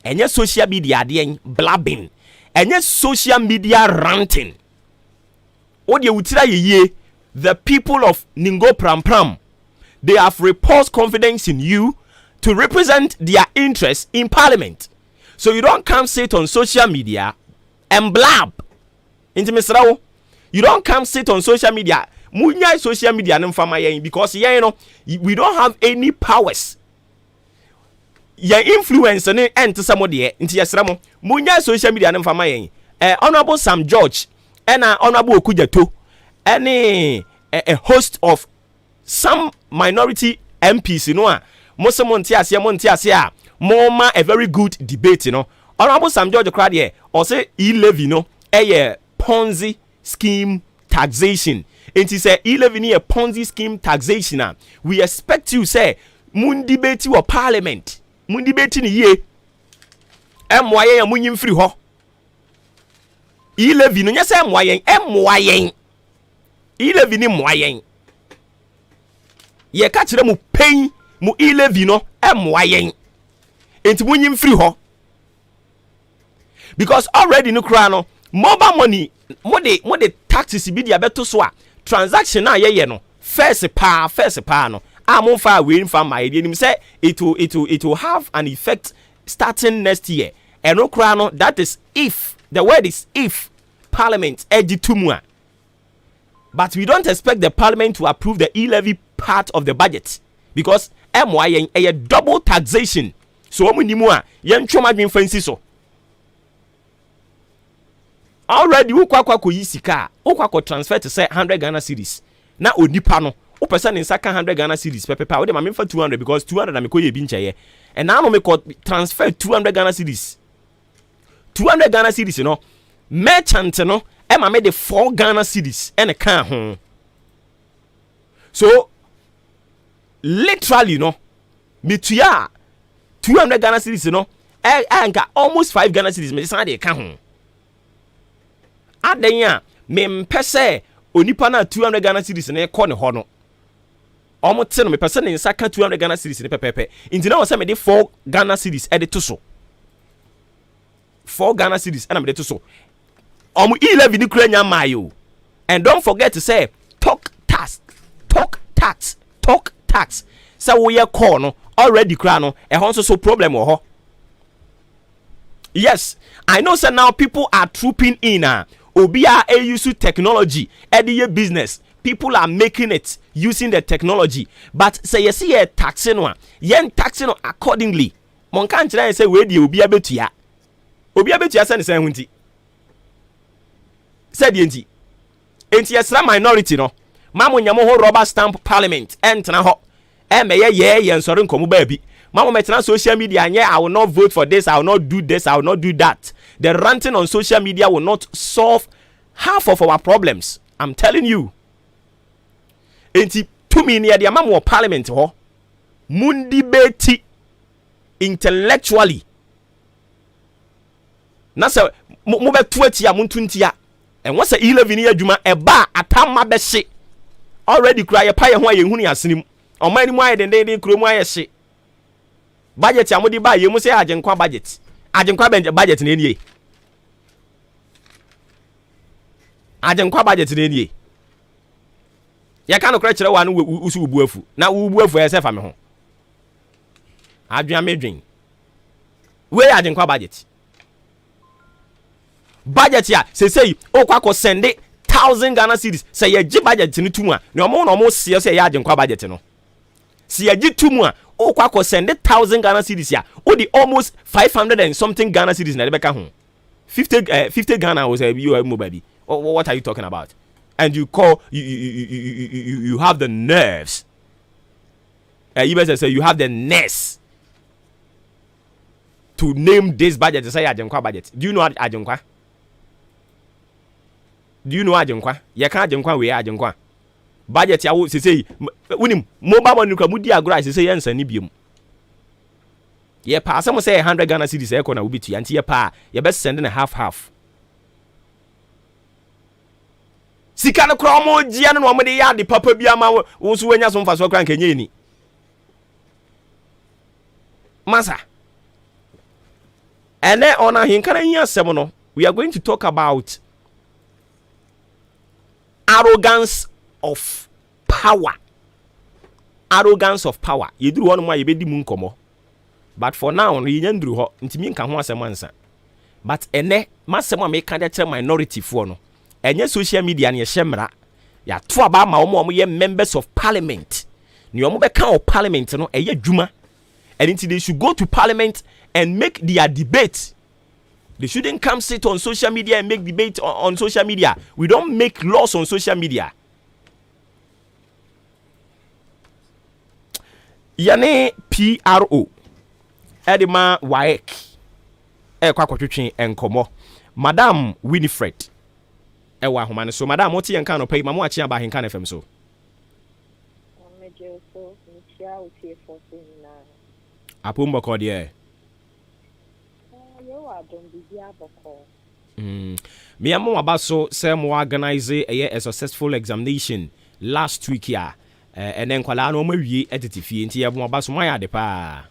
enye social media de blabbing enye social media ranting. The people of Ningo Pram Pram, they have reposed confidence in you to represent their interests in parliament. So you don't come sit on social media and blab. You don't come sit on social media. Munya social media because we don't have any powers. Your influence and to somebody into your Munya social media Honorable Sam George and Honorable Okujato, any a host of some minority MPs, Montiasia, more a very good debate, Honorable Sam George cried or say e-levy, a Ponzi scheme taxation. And he said e-levy a Ponzi scheme taxation. We expect you say moon debate or parliament, moon debate in a year. MYA munyim free ho. E-levy no nyase moyen e-levy ni moyen ye ka kire mu pain mu e-levy no moyen enti munyim free ho because already no kra no mobile money mo de taxes bi dia beto so a transaction na ye no first pa no amon fa we fa my dey say it will have an effect starting next year and no kra no that is if the word is if Parliament editumua. But we don't expect the Parliament to approve the e-levy part of the budget because MY a double taxation. So omunimua yen choma bin fancy so. Already ukwa yisika, ukwa transfer to say 100 Ghana cedis. Na onipa no, o person in saka 100 Ghana cedis pepe. O de ma for 200 because 200 na me ko ye bincha ye. And now me ko transfer 200 Ghana cedis. 200 Ghana cedis, merchant Emma made the 4 Ghana cedis and a can home. So literally, me tuya 200 Ghana cedis, I got almost 5 Ghana cedis. Me say they can home. Adenya me mpese onipa na 200 Ghana cedis na ekọ ne ho no. Omo te no me pese ne nsaka 200 Ghana cedis ne pepepe. Inti na wo se me de 4 Ghana cedis e de to so. 4 Ghana cedis and me de to so. Omo e-levy ni kura nya mayo. And don't forget to say talk tax. So we are call already crano a honso so problem or yes, I know sir now people are trooping in obia a use technology edie business. People are making it using the technology, but say you see a taxing one, yen taxing accordingly. Mon can't say where the obia betia. Obia betia send the same hunti. Said yenti. Enti yesra minority no. Mamu nyamo ho rubber stamp parliament. Entna ho. Meye yen sorry nkomu baby. Mamu metna social media nye I will not vote for this, I will not do this, I will not do that. The ranting on social media will not solve half of our problems. I'm telling you. Enti to me near the mamu parliament ho. Mundi beti intellectually. Nasa mo be 20 ya muntuntia. And once a 11 year juma eba atama be she already cry a pie ho ye hunu asenim o mani mo aye den kromu aye she budget amodi ba ye mu se agenkwa budget budget na enie agenkwa budget na enie ya ka no kra kire wa no usu ubuafu na ubuafu e se fa me ho adwan medwen we agenkwa budget ya say okwa send 1,000 Ghana cedis say ye gi budget ni tumu a ne omo se say ya agenkwa budget no si ye gi tumu a okwa send 1,000 Ghana cedis ya o di almost 500 and something Ghana cedis na debeka ho 50 Ghana was you mobile. What are you talking about? And you call you have the nerves, you better say you have the nerves to name this budget to say agenkwa budget. Do you know agenkwa? Do you know agenkwa? You can't agenkwa we agenkwa. Budget ya wo say unim mobile money kwa mudi agora say yensa ni biom. Ye pa some say 100 Ghana cedis e ko na ubitu anti ye pa ye best send na half. Sika no kro mo gia no mo de ya de papa bia ma wo so wanya so mfa so kran kenye ni. Masa. And then on a hinkana semono, we are going to talk about arrogance of power. Arrogance of power. You do one more, you be di munkomo. But for now, you yendru ho, ntimi nka ho asemansa. But ene, masema me kanda minority for no. Enye social media ni shemra. Ya to aba ma omo ye members of parliament. Ni omo be kan of parliament no eye dwuma. And until they should go to parliament and make their debate. They shouldn't come sit on social media and make debate on social media. We don't make laws on social media. Yane PRO Edema Waek kwa kwatwetwe enkomo Madam Winifred ewa homane so Madam oti yenka no pay mamo achi aba henka na fm so so ntia oti for na apombo ko de yo adon bibia boko me am abaso say mo organize a successful examination last week here and then kwala no mawie editifie nti ye mo abaso mo ya de pa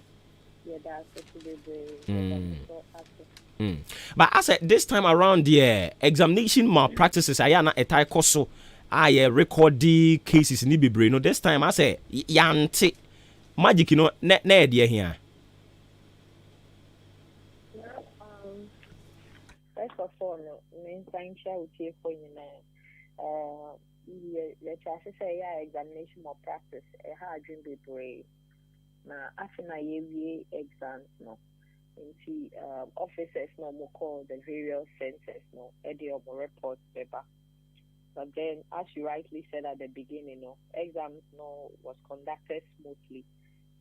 but I said this time around the examination malpractices ayana etai koso aye recordi cases ni bebre no this time I say yante magic no na e de here. First of all, main time share with you for you now. Let's say examination malpractice. Hard dream bebre. Na after year exams no. Into officers no more call the various centers no edit of reports paper. But then, as you rightly said at the beginning, no exams no was conducted smoothly.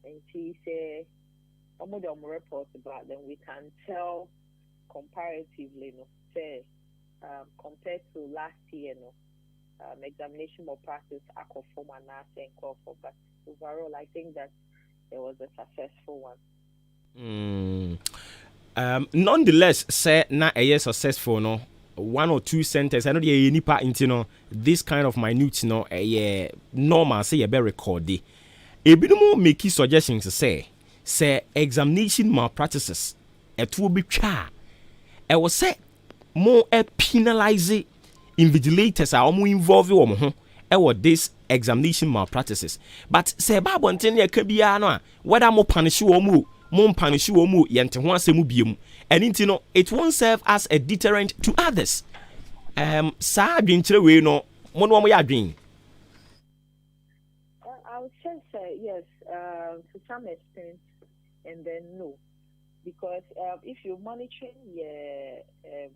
And he say, some of them reports about then we can tell comparatively, no say compared to last year, no examination more practice I conform and I think for. But overall, I think that there was a successful one. Nonetheless, say na a successful no 1 or 2 centers. I know the nipa intino this kind of minute no a normal say a be recordy. A bit more make suggestions to say examination malpractices. It will be cha. I was say more penalize invigilators are more involved this examination malpractices. But say ba bonten ye ka bia no a whether mo punish wo mu mo punish wo mu yente ho asemu biem. And it won't serve as a deterrent to others. Sa adwenkyere we no mo no mo ya adwen. I would say yes, to some extent, and then no. Because if you're monitoring your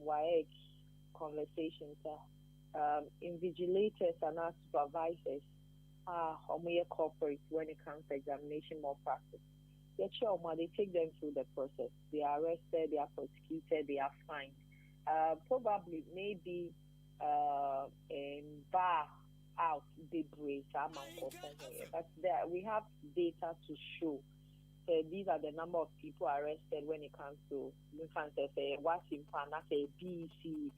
WAEC conversations, invigilators and our supervisors are more corporate when it comes to examination malpractice. They take them through the process. They are arrested, they are prosecuted, they are fined. Probably, maybe, bar out debris, but there we have data to show. These are the number of people arrested when it comes to Washington, say BC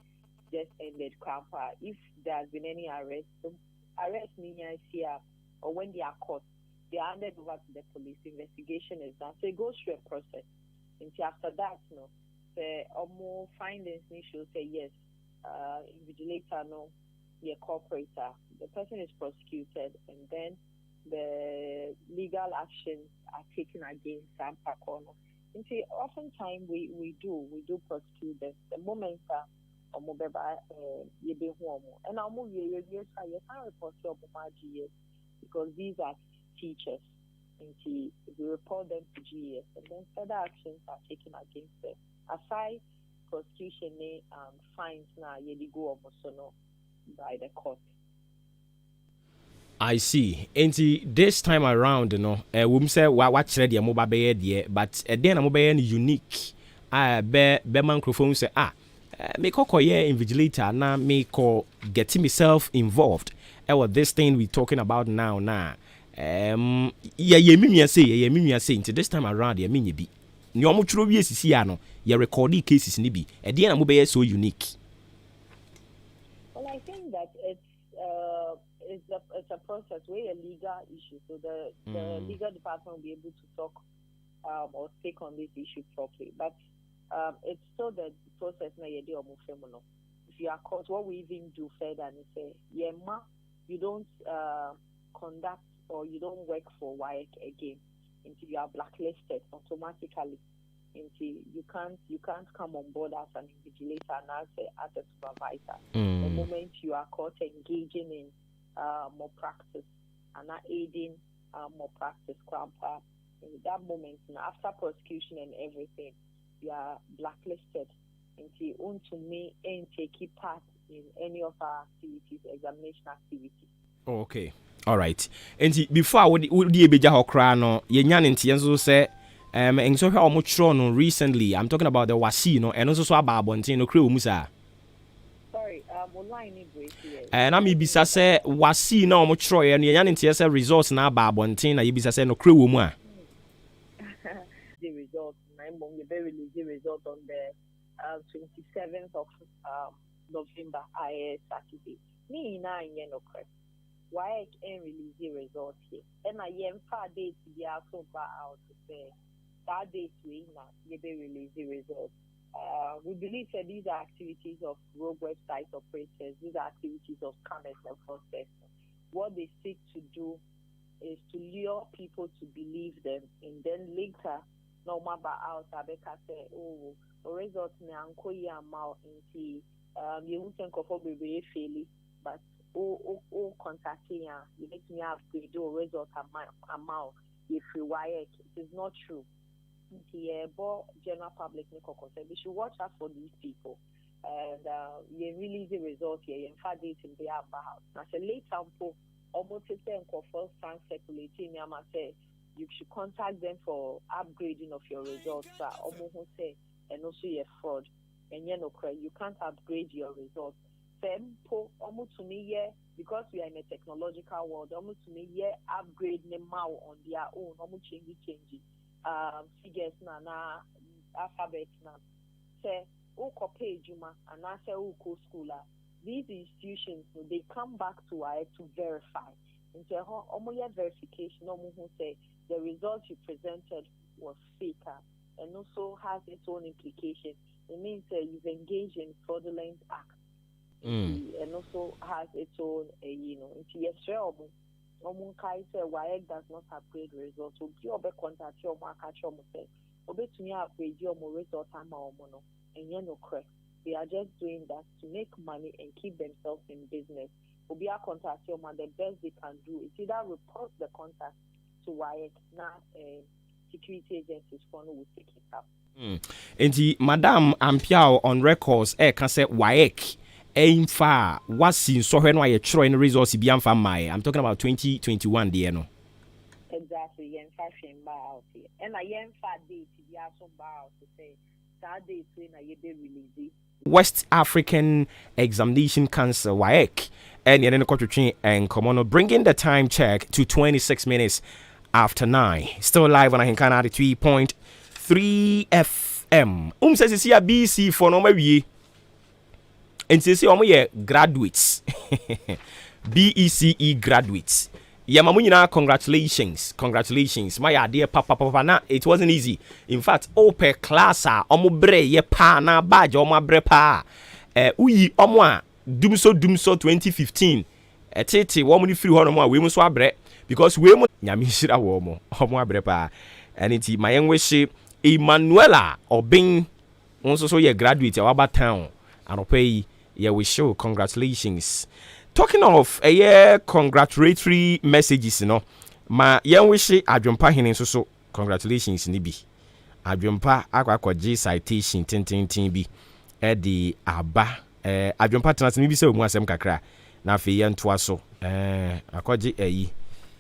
just ended Krampa. If there has been any arrest meaning here, or when they are caught, they are handed over to the police. Investigation is done. So it goes through a process. And after that, more findings should say yes, invigilator no, the corporator. The person is prosecuted, and then the legal actions are taken against some corner. And see, oftentimes we do prosecute them. The moment and I'll move you can't report your GS because these are teachers. And we report them to GS, and then further actions are taken against them. Aside prosecution and fines now, you go almost by the court. I see. And this time around, we say watch ready mobile be but then mobile unique. Be microphone say me call invigilator na me call getting myself involved. This thing we talking about now. Say into this time around ya me be. Ni omo churo wi esisi ya no ya record cases ni bi. Then mobile so unique. Well, I think that it's a process where a legal issue, so the legal department will be able to talk or speak on this issue properly. But it's still the process na yedi omufemono. If you are caught, what we even do further and say, you don't conduct or you don't work for WAEC again until you are blacklisted automatically. Until you can't come on board as an invigilator and as a supervisor. The moment you are caught engaging in more practice and not aiding more practice, in that moment, after prosecution and everything, you are blacklisted until to me and take part in any of our activities, examination activities. Oh, okay. All right. And before I would be a hokra no, yenyan intienzo say and so how much recently. I'm talking about the Wasino and also about Bontino crew Musa. Sorry, online and I'm bisa say Wasino much and yan intiesa results na Babontin, I bisa say no crew woman. The result, you very the result on the 27th of November, Saturday. Me na no correct. Why I can't release the result here? And I am far date to be out so far out to say that date we now you be release the result. We believe that these are activities of rogue website operators, these are activities of scammers and fraudsters. What they seek to do is to lure people to believe them, and then later no matter out Abeka say, oh, the result me anko ya mal into you won't think of be fairly, but contacting you make me have to do a result amount if you wire it is not true. The general public they should watch out for these people, and you release the result here. In fact, it's in the house. Now, a late sample almost first time circulating. Say you should contact them for upgrading of your results. Almost say and also your fraud, and you can't upgrade your results. Almost to me, because we are in a technological world, almost to me, upgrade them now on their own, almost change figures na alphabet na say uko pay juma and I say uko school. These institutions they come back to verify. And say verification who say the results you presented was fake and also has its own implication. It means you've engaged in fraudulent acts. And also has its own, yes, why does not upgrade results. So you be contact your market or say, obey to me upgrade your result time or mono, and you know correct. They are just doing that to make money and keep themselves in business. Obi a contact your man, the best they can do is either report the contact to WAEC, now security agencies for no will take it up. Enti Madam Ampiao on records can say WAEC aim far what's seen so when I try in results be am I'm talking about 2021 there no. Exactly, yen fashion bar out here. And I yen fat date the some bar out to say that date when I be release West African Examination Council WAEC and the Kotuchin and Komono bringing the time check to 26 minutes after 9. Still live on Ahinkana 3.3 FM. Says it's here BC for no maybe. And says you graduates. BECE graduates. Yamamunyina, congratulations. My dear papa na it wasn't easy. In fact, per class omobre ye pa na badge omobre pa. Uyi omwa dumso 2015. Tete womu ni free hono mo we mu so abre because we mu nyame hira wo mo omo abre pa. And it my enwish Emanuela Obin also so ye graduate Awaba town and pay ye we show congratulations. Talking of congratulatory messages, ma yen wish adwompa hene so congratulations ni bi. Adwompa akwakoje citation tintintin bi e di aba adwompa transmi bi se omu asem kakra na afi yen toa so akwaje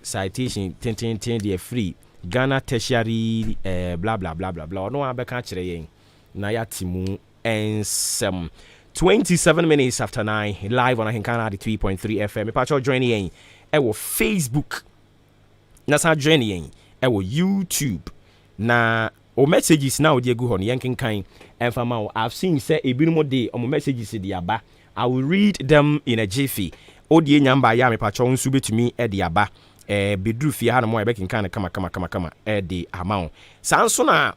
citation tintintin dey free Ghana tertiary blah blah blah blah blah no abeka kire yen na yatimu ensem 27 minutes after 9 live on Ahinkana 3.3 FM. Pacho joining in our Facebook. Na sa joining in our YouTube. Na o messages now dey go on yankin kind and fama I've seen say a bit more day on messages di aba. I will read them in a jiffy. Odie nyamba ya me pacho nsu betumi e di aba. Bedru fie ha no mo e bekin kan kama e di amount. Sanso na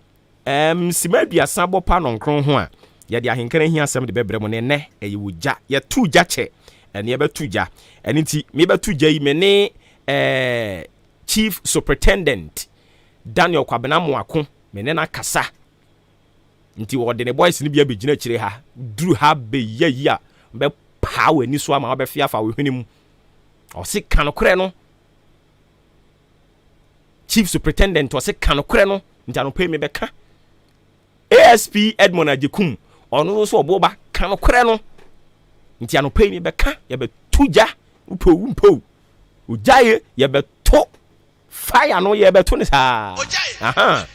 simabia sabo pa no nkron ho a ya di ahenkere hia asem de bebre mo ne e wuja ya tuja che ene be tuja ene nti me be tuja yi me ne Chief Superintendent Daniel Kwabena Moako me ne na kasa nti wo de ne boys ni bia begina kire ha duru ha be yayi a be power ni so ama be fia fa wo hwenim o se kanokore no Chief Superintendent o se kanokore no nti ano pe me be ka ASP Edmond Ajekum ono so Obuoba kanokore no nti ano pe me be ka ye be tuja umpo ujaye ye be to fire no ye be to ni sa aha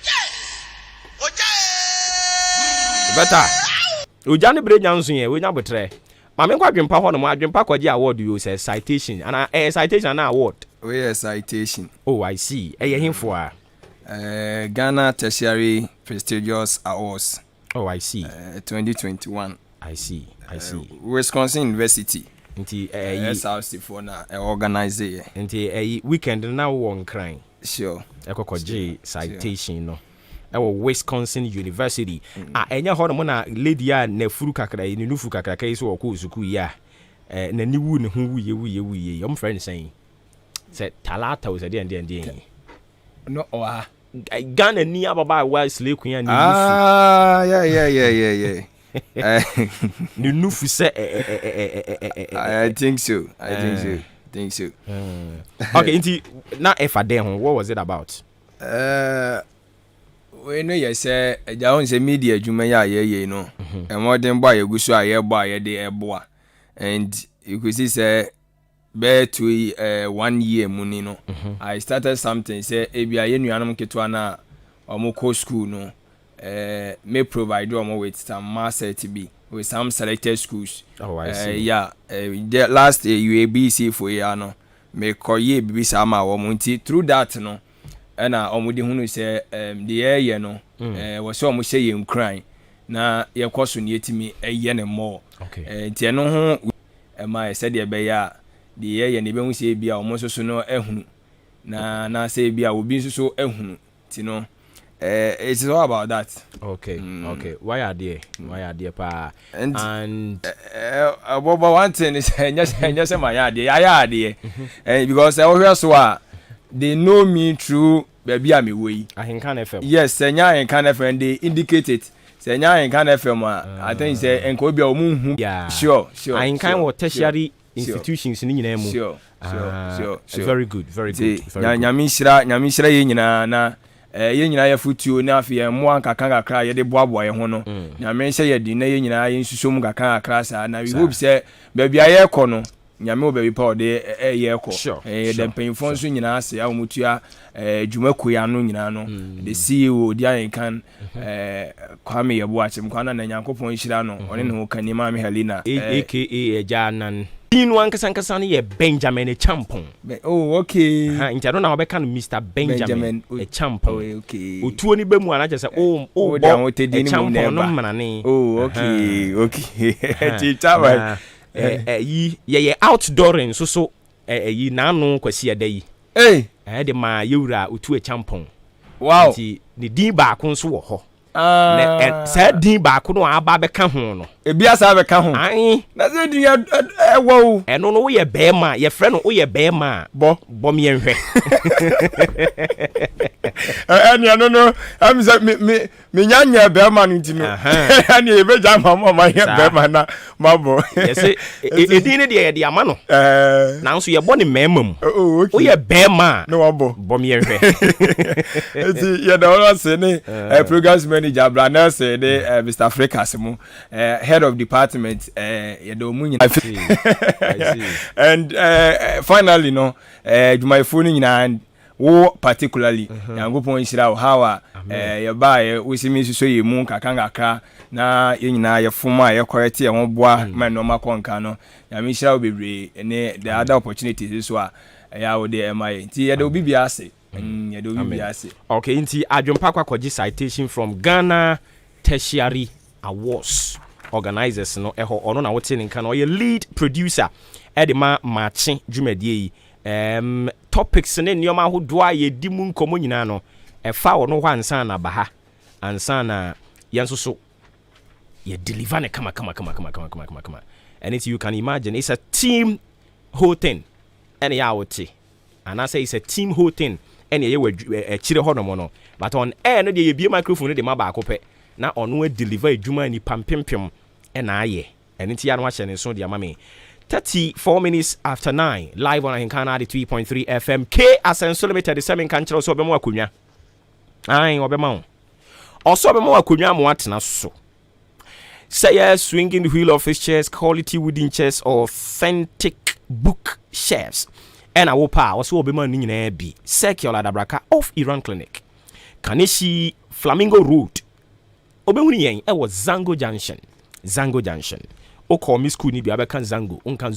beta ujane bre nyanso ye we nyabotre ma me kwa dwempa ho no ma dwempa kwaje award you say citation and citation and award we citation. Oh, I see. Himfo a Ghana Tertiary Prestigious Awards. Oh, I see. 2021. I see. Wisconsin University. Nti SRC for na organize it. Nti weekend na won crying. Sure. Ekokoje citation no. Wisconsin University. Enya ho no na lady a na furu kakra ni nufu kakra kai so okọ suku ya. Na ni wu ne ho wuye. Your friend saying say talata was the end. No Ghana ni ababa wa slay queen ni nufu. Yeah. Ni nufu say I think so. Okay, inti na efa den ho what was it about? We know you say Jawon say media adwuma ya ye no. E modern boy eguso aye boy ye de eboa. And you could see say be to 1 year muni no. I started something say ebia ye nuanom keto na omo school no. May provide omo with some master to be with some selected schools. Oh, I see. The last UABC for year no. Me koye bibi sama omo nti through that no. Na omudi hunu say the year no was so much say in crying na ye kwaso ne yetimi eye ne more nti eno ho ma said ye be ya the year ne be hu say bia omo so no ehunu na say bia obi so ehunu ti no it's all about that. Okay. Why are they pa? And but one thing is just my idea. Because I always saw they know me through baby I'm away. I can FM. Yes, Senya can FM, they indicate it. Senya can FM, I think say enko bia omu. Yeah. Sure. I can what tertiary institutions in the Sure. Very good. Nyame shira ye nyina na ye nyina ya futuo na afia mo ankaka kakra ye de boaboa ye ho no. Nyame hye ye di na ye nyina ye nsusom kakra kakra sa na we hope say baby aye kɔ no. Nyame obabi pa ode ye kɔ. The penfon so nyina ase a omutua dwumaku ya no nyina no. The CEO di ayen kan Kwame Yebo Achim kwana na Nyankopɔn hira no. One ne ho kan ma me Helena aka Ejanan. Inu ankasa ne ye Benjamin Champon. Oh, okay. Ha intero na obeka no Mr. Benjamin Champon. Oh, okay. Otuo ni bemu ana je o Champon no manane. Oh, okay. Chicha ye outdooring so yi na anu kwasi ada yi. De ma yewura otu Champon. Wow. Nti ne din ba ko nso wo ho. Na sa din ba ko no aba be ka ho no. Ebia sa be ka ho. Ai. Na se din wo. Eno no wo ye be ma, ye frɛ no wo ye be ma. Bo me enhwɛ. Ani ano no, am say me nyanya be ma no ntino. Ani e be ja ma ye be ma na mabo. Yes, e din ne de ama no. Na nso ye bɔ ne mema mu. Oh, okay. Wo ye be ma. No wabo. Bo me enhwɛ. Eti ye da won say ne programs manager Brandon say Mr. Africa mu head of department ye do mu nyina. I see. And finally no my phone nyina wo particularly Nyankopɔn hira wo hawa ye ba ye wo simi so ye mu kakanga na ye nyina ye foma ye correct ye ho boa man no makonka no Nyame hira wo bebre ne the other opportunities so ya wo de MI nti ye do bibia ase ye do bibia ase. Okay, nti adwompa kwakoji citation from Ghana Tertiary Awards organizers no eho ono na wote ne nka no ye lead producer edema Maakye dwumadie yi topics ne nneoma ahodoa ye di mu nkomo nyina no efa ono hwa ansa na baha ansa na yenso so ye deliver ne kama and it you can imagine it's a team whole thing and ya wote and I say it's a team whole thing and ye chire hono no but on air no de ye bie microphone no de ma ba akopɛ na ono deliver adwuma ni pampempem and aye and it ya no ahye ne so de ama me 34 minutes after 9 live on Ahinkana 93.3 FM K Asenso Limited 7 kan kyerɛ so obemu akonwa ai obema also obemu akonwa mo atena so say swinging the wheel office chairs quality wooden chairs authentic book shelves and I will pa also obema ni nyina bi circular dabraka of Iran Clinic Kanishi Flamingo Road obemu ni yen e was Zango Junction o call me school ni bi abeka Zango unkan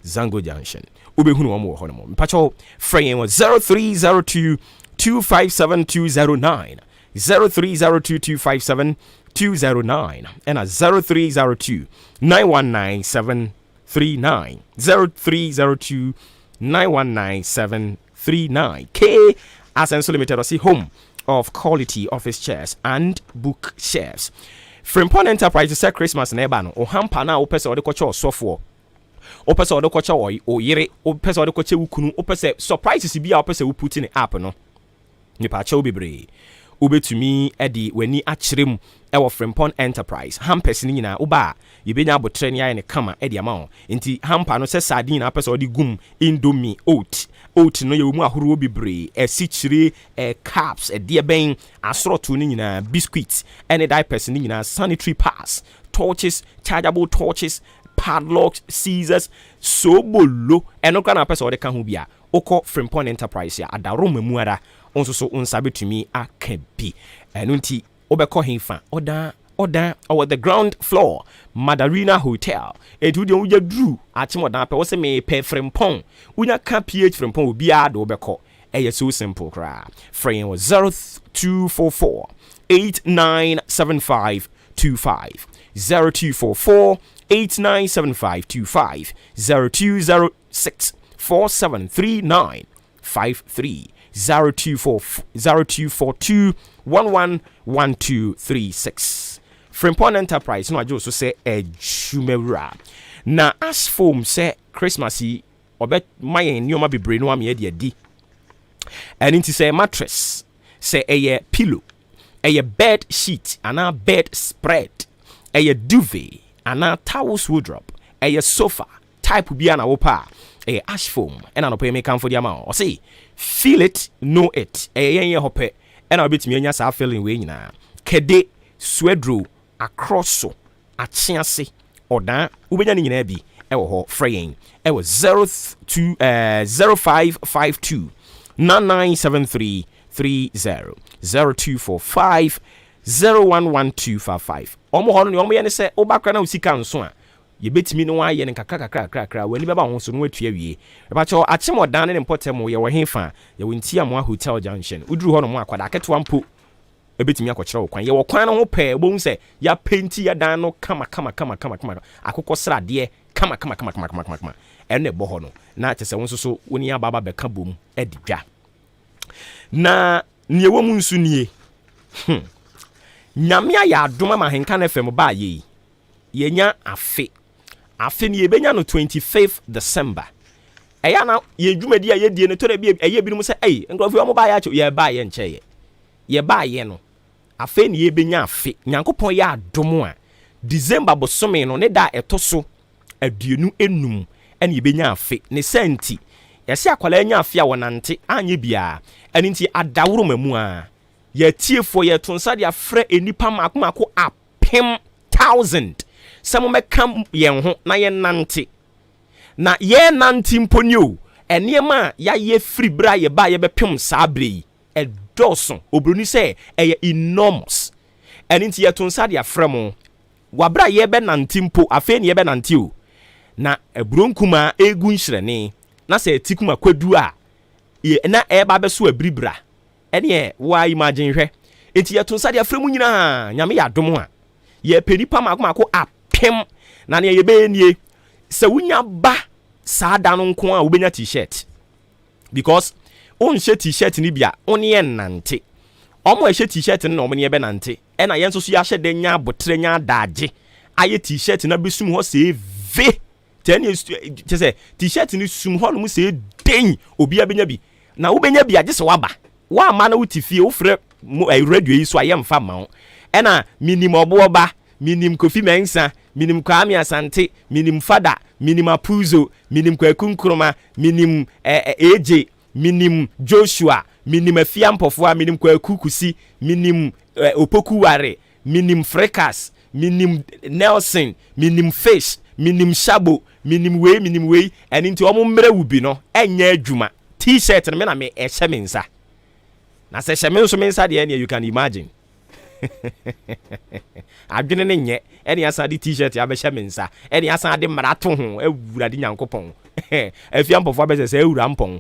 Zango Junction obehunu wo mo ho no mo mpacho frame was 0302 257209 0302 257209 and 0302 919739 0302 919739 K Asenso Limited see home of quality office chairs and book shelves. Frimpon Enterprise say Christmas na eba no o hampa na o pese o de koche osofo o pese o de koche o yire o pese o de koche wukunu o pese surprises bi a o pese wo put in app no nipa che obebre obetumi edi wani akyerem e wo Frimpon Enterprise hampers ni nyina oba yebenya abotre ne aye ne kama edi ama o nti hampa no se sardine na pese o de gum indomie oat no ye mu ahoro bebre esikyire caps de ben asroto ni nyina biscuits any diapers ni nyina sanitary pads torches chargeable torches padlocks scissors sobolo eno kana pese o de ka ho bia okọ Frimpon Enterprise ya adaro mamu ara onso so unsabetumi akabi eno nti obekọ hinfa oda over the ground floor Madarina Hotel etude uja dru achimodan pe wo se me pe Frimpon unya ka ph Frimpon obi a do obekọ eye so simple kra frame was 0244 897525 0244 897525 0206 473953 0242111236. Frimpon Enterprise no ajo so say ejumewura na as foam say Christmas yi obet mayen nyoma bebre no am ye de di and nti say mattress say a pillow a bed sheet and a bed spread a duvet and a towels wardrobe a sofa type bi na wo pa a ash foam and an pay me come for the amount or say feel it know it a yen hope and a bit me nya sa feeling we nyina kede swedro across so achiase odan ubenya ni nyina bi e wo ho fraying e wo 0552 997330 0245 011255 omo hono ni omo ye ne se obakra na usika nso a ye betimi no wa ye ne kakra wani beba ho so no atua wie e ba cho achim odan ne mpotem ye wo hefa ye wonti am hotel junction uduru ho no mo akwada aketo ampo e betimi akokyere wo kwan ye wo kwan no ho pe bo se ya penti ya dan no kama akokɔ srade kama ene bo ho no na kyese won so woni ababa beka bom edidwa na nie wo mu nsu nie nyame ya adoma ma henka na fam ba ye yenya afe ni yebenya no 25th December eya na ye dwumadi a ye die ne to da bi eye bi no se nkrofo mo ba ya che ye ba ye nche ye ba ye no afe ni yebenya afe nyankopon ya adom a December bosome no ne da etoso aduenu enum ene yebenya afe ne senti yesi akwala nya afe a wonante anye bia ene nti adaworo mamu a ye tiefo ye tonsa de afre enipa makomako apem 1000 samo mekam yen ho na ye nante na ye nante mponyo eniema ya ye free bra ye ba ye bepem sabre edoso obroni se eye enormous ene nti ye tonsa de afre mo wabra ye be nante mpo afe ne ye be nante o na ebronkuma egu nhirene na se tikuma kwadu a na eba be so abribra ene wa imagine hwe enti ye tonsa de afre mu nyina nyame ya dom a ye penipa makomako apem na ne ye be nie se wunya ba saada no nko a wobenya t-shirt because on she t-shirt ni bia on ye nante omo she t-shirt no omo ne be nante e na ye nso so ya hye de nya abotre nya daage aye t-shirt na besum ho se ve tani se t-shirt ni sum ho no mu se den obi abenya bi na wobenya bi age se waba wa ma na wutifie wo frɛ radio yi so ayem fa ma e na minim Obuoba minim Kofi Mensa minim Kwame Asante minim Fada minim Apuzo minim Kwakunkroma minim AJ minim Joshua minim Afiampofo minim Kwakukusi minim Opokuware minim Frekas minim Nelson minim Fish minim Shabo minim we eni nti omo mmerɛ wubi no enya adwuma t-shirt no me na me ehye me nsa na se hye me so me nsa de ene you can imagine adwene ne nye ene asa de t-shirt ya be hye me nsa ene asa de marato ho awurade nyankopon Afiampofo be se awura mpon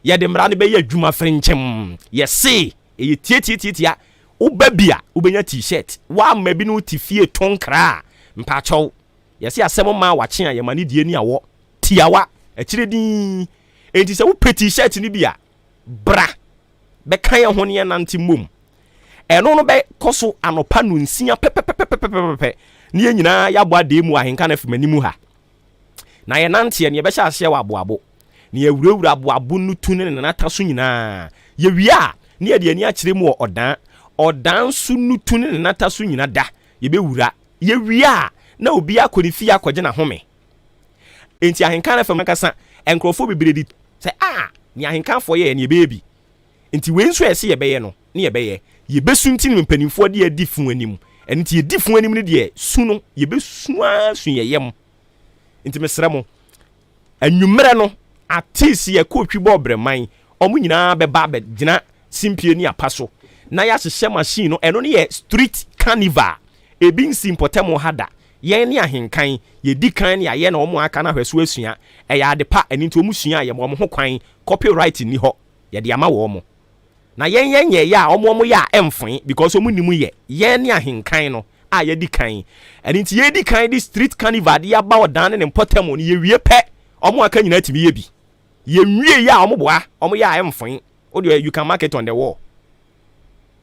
ye de mra ne be ye adwuma frenkyem ye se ye tie ubabia ubenya t-shirt wa ma bi no tifie tonkra mpacho ye se asem ma wache a ye mane die ni awo tiawa akire din enti se wo t-shirt ni bia bra be kan ye ho ne nante mom eno no be koso anopa no nsia pepepepepepe ne nyina ya bo ade mu ahenka na fimanimu ha na ye nante ne be hya hye wa aboabo ne ye wurawura aboabo no tune ne nata so nyina ye wia ne ye de ani akire mu odan su no tune ne nata so nyina da ye be wura ye wia na obi akonifi akɔgye na home enti ahenka na fam kasa enkrofo bibredi se ni ahenka fo ye ne be bi enti we nso ese ye beye no ne ye beye ye besunti ne mpanimfo de adi fun anim enti ye di fun anim ne de su no ye besua su ye yem enti mesra mo anwumere no atisi ye ko twibo obreman omu nyina beba be gina simpie ni apaso na ya hye machine no eno ne ye street carnival ebi nsimpotemo hada ye ne ahenkan ye di kan ne aye na omo aka na hweso asua ya ade pa eni nti omu sua ye mo ho kwan copyright ni ho ye de ama wo mo na ye ya omo ya emfon because omu nimu ye ne ahenkan no a ye di kan eni nti ye di kan di street carnival de aba odan ne potemo no ye wie pe omo aka nyina timi ye bi ye nwie ya omo boa omo ya emfon you can mark it on the wall.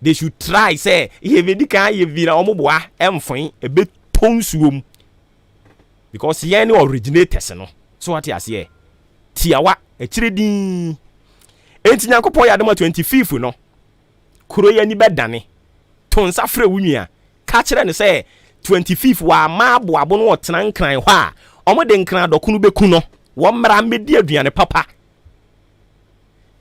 They should try say if you can you vira omoboa emfon e be tonsuom because ye ne originators no so what you say tiawa e kire din enti Nyankopon ya dem 25 no kuro ya ni bedane tonsa frɛ wunua ka kire ne say 25 wa ma aboabo no otena nkran hɔ a omo de nkran dɔko no beku no wo mmra medi aduane papa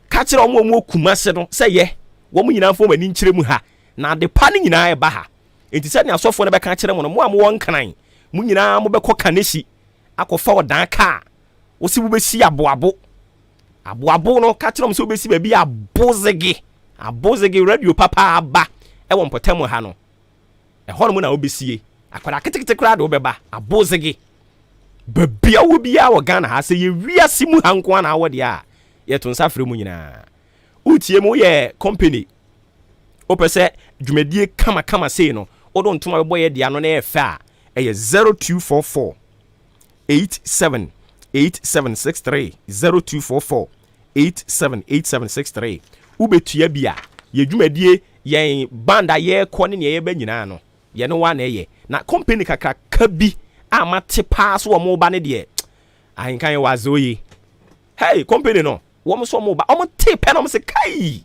ka kire omo kumase no say ye wo mu nyina fo mani nkyere mu ha na de pa ne nyina e ba ha enti sɛ ne asɔfo ne bɛka kyerɛ mo no mo am won kran mu nyina mo bɛkɔ kaneshi akɔfa odan ka wo si wo bɛsi aboabo no ka kyerɛ mo sɛ wo bɛsi ba bi abozege radio papa aba e won potem ha no e hɔ no mo na wo bɛsie akwara ketekete kra de wo bɛba abozege babia wo bia wo Ghana ha sɛ ye wiase mu hanko na wo de a ye to nsa frɛ mu nyina utie mu ye company opese dwumadie kama sei no odo ntoma beboye dia no na ye fa eye 0244 878763 0244 878763 ubetua bia ye dwumadie ye banda ye kɔ ne ye ba nyina no ye no wa na ye na company kakaka bi amate pass wo mo ba ne de ahinkan ye wazoyi hey company no wɔn so mo ba wɔn te pɛ na wɔn se kai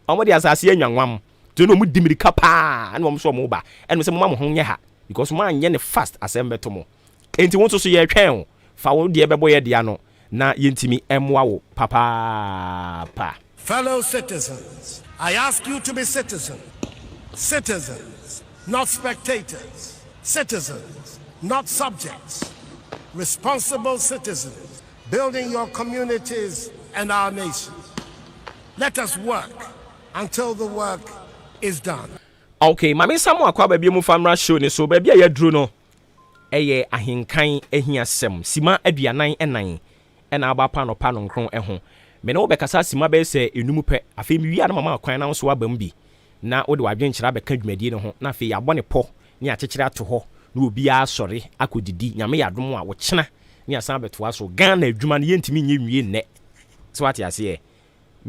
wɔn de asase anwanwam to no mu dimirika pa na wɔn so mo ba ɛno se mo ma mo ho nyɛ ha because mo anye ne fast asɛm beto mo enti wɔn so yɛ twɛn fa wɔn de bɛbɔ yɛ dia no na yɛntimi ɛmoa wo papa. Fellow citizens, I ask you to be citizens, not spectators, citizens, not subjects, responsible citizens, building your communities and our nation. Let us work until the work is done. Okay, mami samu akwa baby mu famra show ni so baby ya duro no eye ahinkan ehiasem sima aduanan enan ena aba pa no nkron eho me no bekasa sima be se enum pe afi mi wi na mama akwan na so abam bi na wo de wadwen kyera beka dwumadie no ho na afi ya bɔ ne pɔ ne akyekere ato ho na obi a sɔre akodidi nyame yadom a wo kyena ne asan beto aso Ghana adwuma no yentimi nye nwie nne so what you say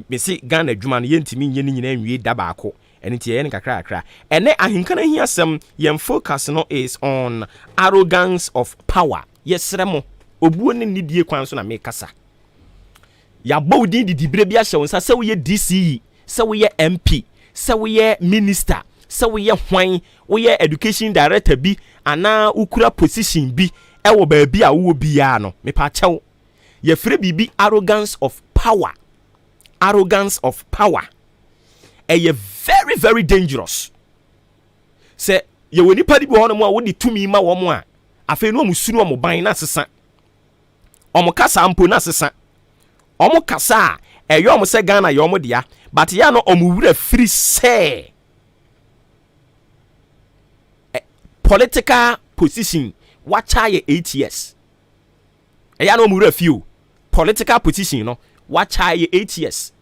me si Ghana adwuma no yentimi nye ne nyina nwie da baako ene tie ene kakra ene ahinkana hi asem yem focus no is on arrogance of power yesre mo obuo ne nidie kwan so na me kasa ya bawdin didibire bia hye wonsa se wo ye DCE se wo ye MP se wo ye minister se wo ye hwan wo ye education director bi ana ukura position bi e wo ba bi a wo bia no me pa chew ye frɛ bibi arrogance of power e very very dangerous se ye woni padi bi hono mo a wo di tumi ma wo mo a afei no mo sunu mo ban na sesa omo kasa ampo na sesa omo kasa eyo omo se Ghana yo omo dia but ya no omo wura free say political position wacha ye 8 years eya no omo wura few political position no wacha ye 8 years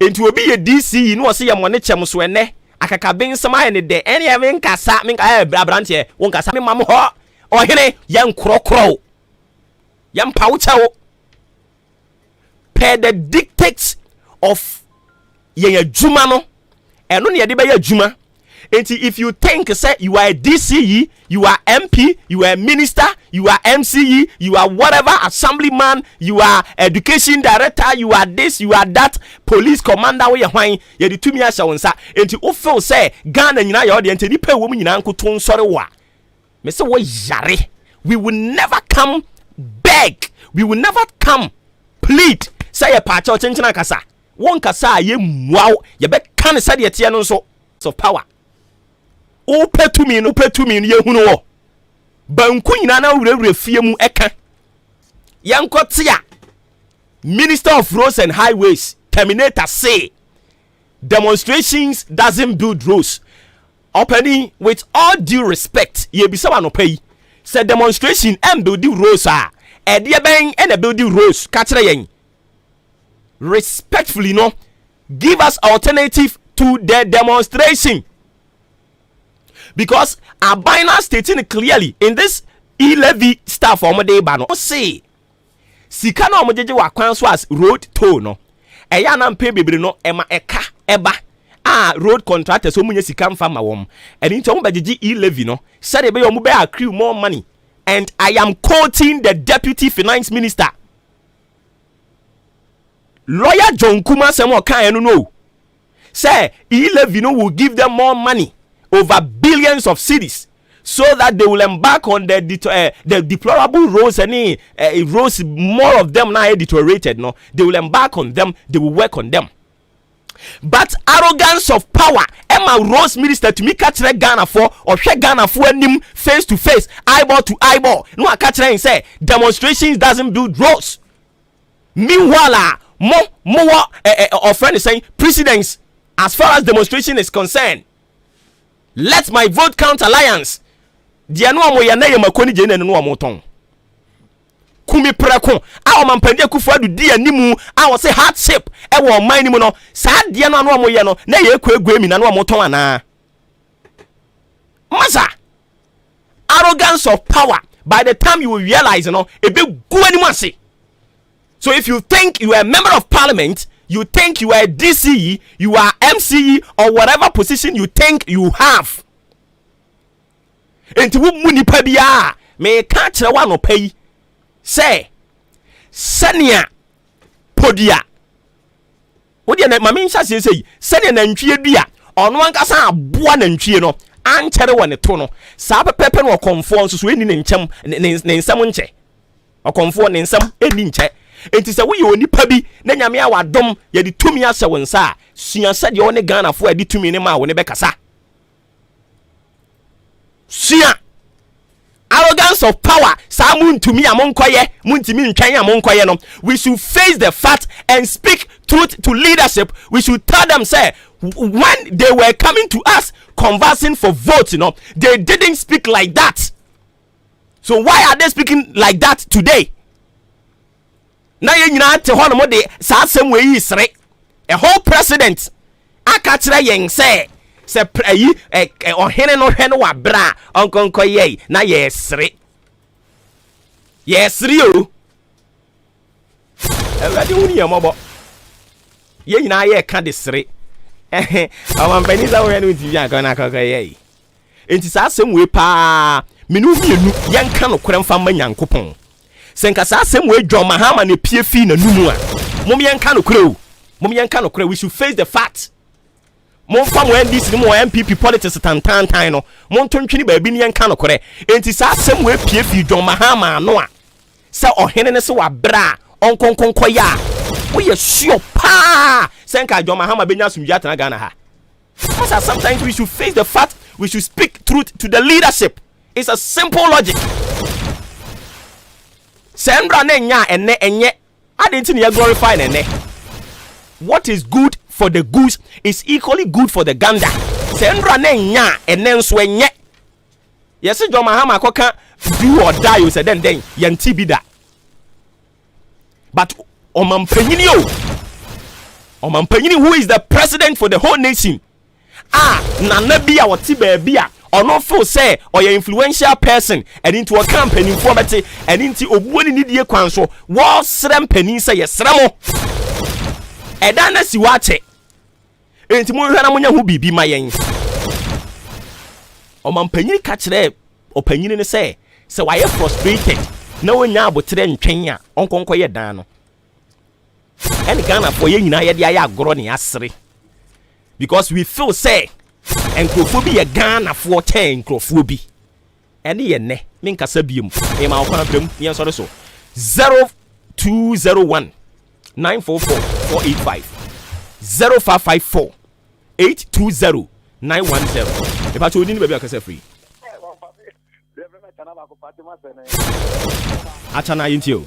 enti obi ye DCE no se ye mo ne chem so ene akaka ben sama ne de ene ye men kasa abrante won kasa me mam ho ohene ye nkrokro ye mpawo chawo per the dictates of ye adwuma no eno ne ye de be ye adwuma enti if you think say you are a DCE, you are MP, you are a minister, you are MCE, you are whatever, assemblyman, you are education director, you are this, you are that, police commander we hwan ye de tumi asha wonsa enti o feel say Ghana nyina ye ode enti ni pe wo mu nyina nkoto nsore wa me say wo yare we will never come beg, we will never come plead say ye pa cha chenchena kasa won kasa ye muaw ye be kan say de tie no so of power o petumi ye hunu wo banku nyina na wurewure fie mu eka yankotia Minister of Roads and Highways Terminator say demonstrations doesn't build roads. Opening with all due respect ye bisaba no pay say demonstration and building roads are e de ben and building roads ka kire yen respectfully no give us alternative to the demonstration. Because our binary stating clearly in this e-levy stuff on day ban say sika na omojeje wa kwan so as road toll no eya na mpe bebre no ema eka eba road contractors omunye sika mfa ma wom eni nti omu bagigi e-levy no said be omu be accrue more money. And I am quoting the deputy finance minister. Lawyer John Kuma Semo Kayanu no. Say e-levy no will give them more money over billions of cedis so that they will embark on the deplorable roads and roads, more of them now deteriorated. No, they will embark on them, they will work on them. But arrogance of power, Emma Rose minister to me catch Ghana for or share Ghana for him face to face, eyeball to eyeball. No, I catch and say demonstrations doesn't build roads. Meanwhile, more our friend is saying precedence as far as demonstration is concerned. Let my vote count alliance. Diano mo ya na ye makoni je no amoton. Kumi preko a o mampande akufo adu di animu a wo se hardship e wo man ni mu no saa de no anu mo ye no na ye ekwa egu emi na no amoton ana masa arrogance of power. By the time you will realize e be gu animu ase. So if you think you are a member of parliament, you think you are a DCE, you are MCE or whatever position you think you have, enti wo mu nipa bia me ka kire wa no pay say senia podia wodi na mama ncha sei senia na ntwie bia ono ankasa aboa na ntwie no ankere woni to no saa pepepe no konfo nso so eni ne nkyem ne nsam nche okonfo ne nsam eni nche enti se wo ye onipa bi na nyame awadom ye di tumi ase wonsa sua se de one Ghana fo adi tumi ne ma wo ne bekasa sua. Arrogance of power. Samun to me amonkoye, muntimi ntwan amonkoye no. We should face the fact and speak truth to leadership. We should tell them say when they were coming to us conversing for votes, they didn't speak like that. So why are they speaking like that today? Now you nyina te hono mo de sa asem we yi sere. A whole president aka kire yen say se prayi ohene no hwe no wa bra onkonko ye na yesre o ewadi woni yamobo ye nyina ye ka de sere amampani za wo no TV aka na akaka ye enti sa asem we pa menu mienu yenka no kore mfa ma nyankopon senka sa asem we John Mahama ne pie fi na numu a mom yenka no kore we should face the fact. Mon fam when this mo MPP politics tantan no mon tontwini ba bi ne yanka no kore enti sa asem we pie fi John Mahama no a se ohene ne se wa bra onkonkonko ya we ye sure pa senka John Mahama benya sumja tana Ghana ha. Because sometimes we should face the fact, we should speak truth to the leadership. It's a simple logic. Sembra ne nya enye I didn't need glorify ene. What is good for the goose is equally good for the gander. Sembra ne nya ene nso enye. Yes, John Mahama koka do or die you said then yanti bi da. But Omampanyini who is the president for the whole nation. Nana bia wati bia ono feel say or your influential person and into a company for beti and into obuoni ni die kwan so wo srem pani say yesremo edana si wache enti mo hwana mo nya hu bibi mayen Omampanyini ka kire opanyini ne say why frustrated na wonya abotre ntwen a onkonko ye dan no and Ghana for ye nyina ye de aye agoro ne asere because we feel say enkrofobia Ghana for 10 enkrofobia ene ye ne me nkasa biem e ma okwana brem ye so so 0201 944 485 0554 820 910 e pa chodi ni baby akasa free achana yintio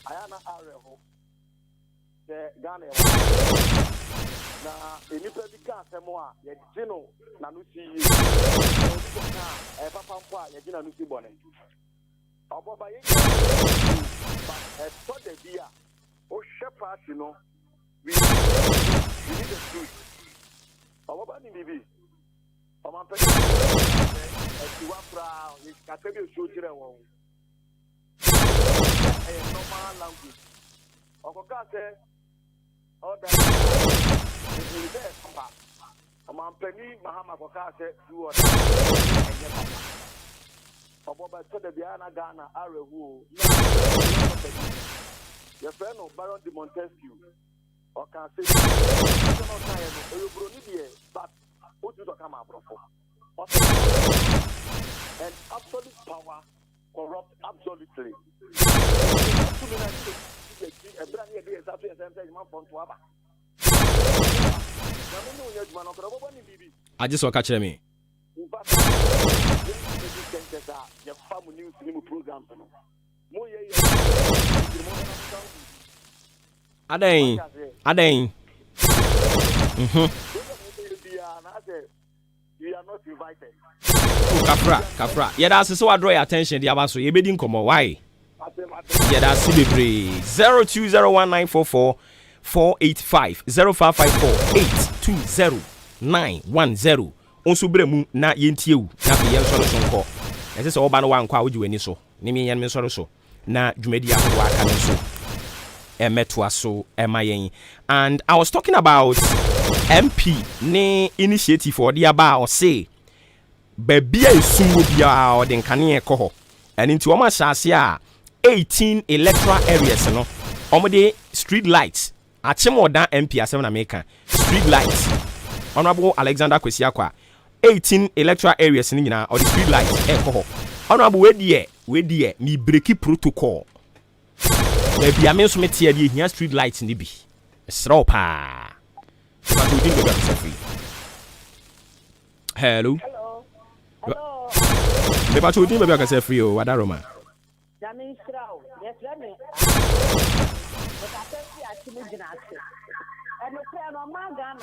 ayana areho Ghana na enipa bi ka asemo a ye gino na no si yi papa mpo a ye gina no si bone oboba ye so de bia o shepa ti no we need the truth oboba ni bibi Omampe ti wa fra ye ka te bi o so tire won Okokase, all that. The there, Papa. Penny Mahama Kokase, you are Obuoba said the Biana Ghana are who your friend of Baron de Montesquieu or can say, but what you come up for? And absolute power corrupt absolutely. I just want to catch me. Adain. You are not invited. Kafra. Yeah, that's so I draw your attention. The Abaso, you bedding come why? Yeah, that's Sibibri 0201944485 0554820910. Also bremu na yentiu na be yen soro sonko. Ese se oba no wan kwa woji wani so. Ni me yen me soro so. Na dwumadi aho aka no so. Emeto aso emayen. And I was talking about MP ne initiative for the aba or say baby esumo bia o de nkane ekoho. And nti o ma hyase a 18 electoral areas no. Omode street lights. Achemoda MP asem na America. Street lights. Honorable Alexander Kwesiakwa 18 electoral areas ni nyina or the street lights ekoho. Honorable we die mi breaki protocol. Baby ame so metia die hia street lights ni bi. Sraw pa. Hello. Me pa chodi me be free o wadaroma. Jamin Sraw. Yes, let me. But I think I actually gina. And the prayer on my Ghana.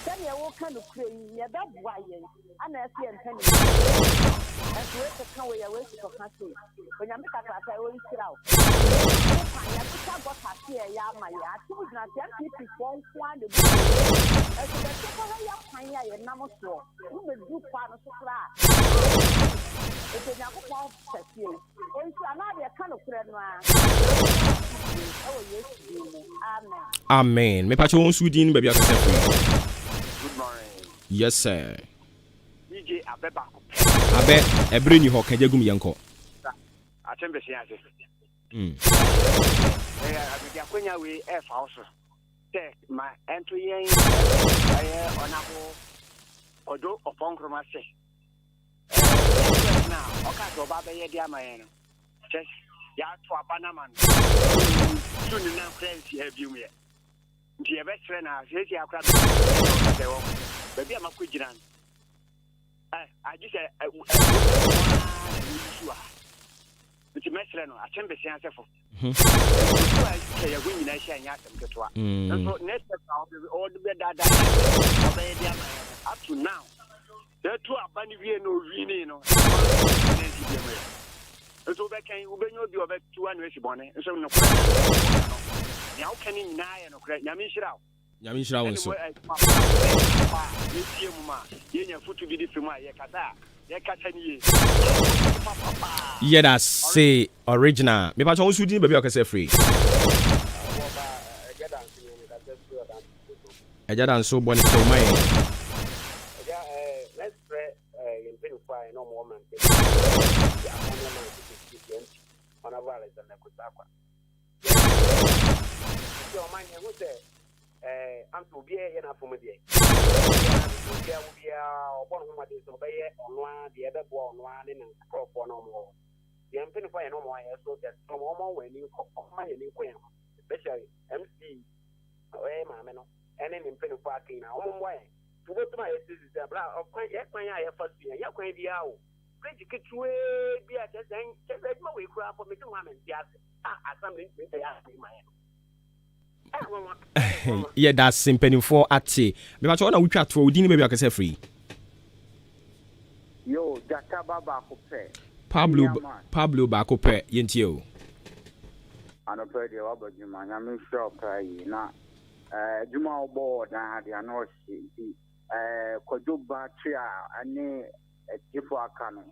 Then you walk on the crane, you're that wire, and I see and penny. And to wait to come away away to Cassie. When you make a class, I will sit out. I put up what I see a yam, my yard, two is not 10 people, one one. As the people are fine, I am not sure. Who will do part of the class? If you never want to see you, and so another kind of friend. Oh, yes, amen. Amen. Me pacho won sudin baby akase free. Good morning. Yes sir. DJ Abeba. Abe ebre ni ho kajagum yanko. Atembe siase. Abia kwenya we e fa oso. Te ma ento yen onabo odo ofonkroma se. Na oka to ba be ye dia mayen no. Just ya to abanaman. Tuni na friends here bi mu ye. Nti e be sere na sesi akra be wo. Baby amakwigina. I just nti mesere no achembe sianse fo. Ya gunyi na sha nya atem ketwa. So next all the dada obey dia man up to now. The two abani wie no wini no. So be kan ubenyo bi obe tuwa no esibone. So no kwa. Ya ukani nyina ye no kwa. Nyame nhirawo. Nyame nhirawo nso. Yeah, that's say original. Me patch on sudi baby akase free. Eja dan so boni to mine. Let's pray in verify no more man. On a valley and Kusakwa. So man who say I'm to be enough for me. We are one who is obey on one, the other one, and crop one or more. The amplify no more, so that no more when you come my new queen, especially MC, Mamma, and then in Penny Parking, our own way. To go to my sister, of quite yet my eye first year, you're quite the hour. Pretty good to be at the same, just like my way crap for me to woman, just as something they ask me my. Yeah, that's simple for ati. Me patch on a witwa to odini baby akase free. Yo, Jakaba Bakope. Pablo Bakope yentio. Anope de wabajuma nyame shop na juma obo dan ha de anoshi kojo battery ane tifo aka no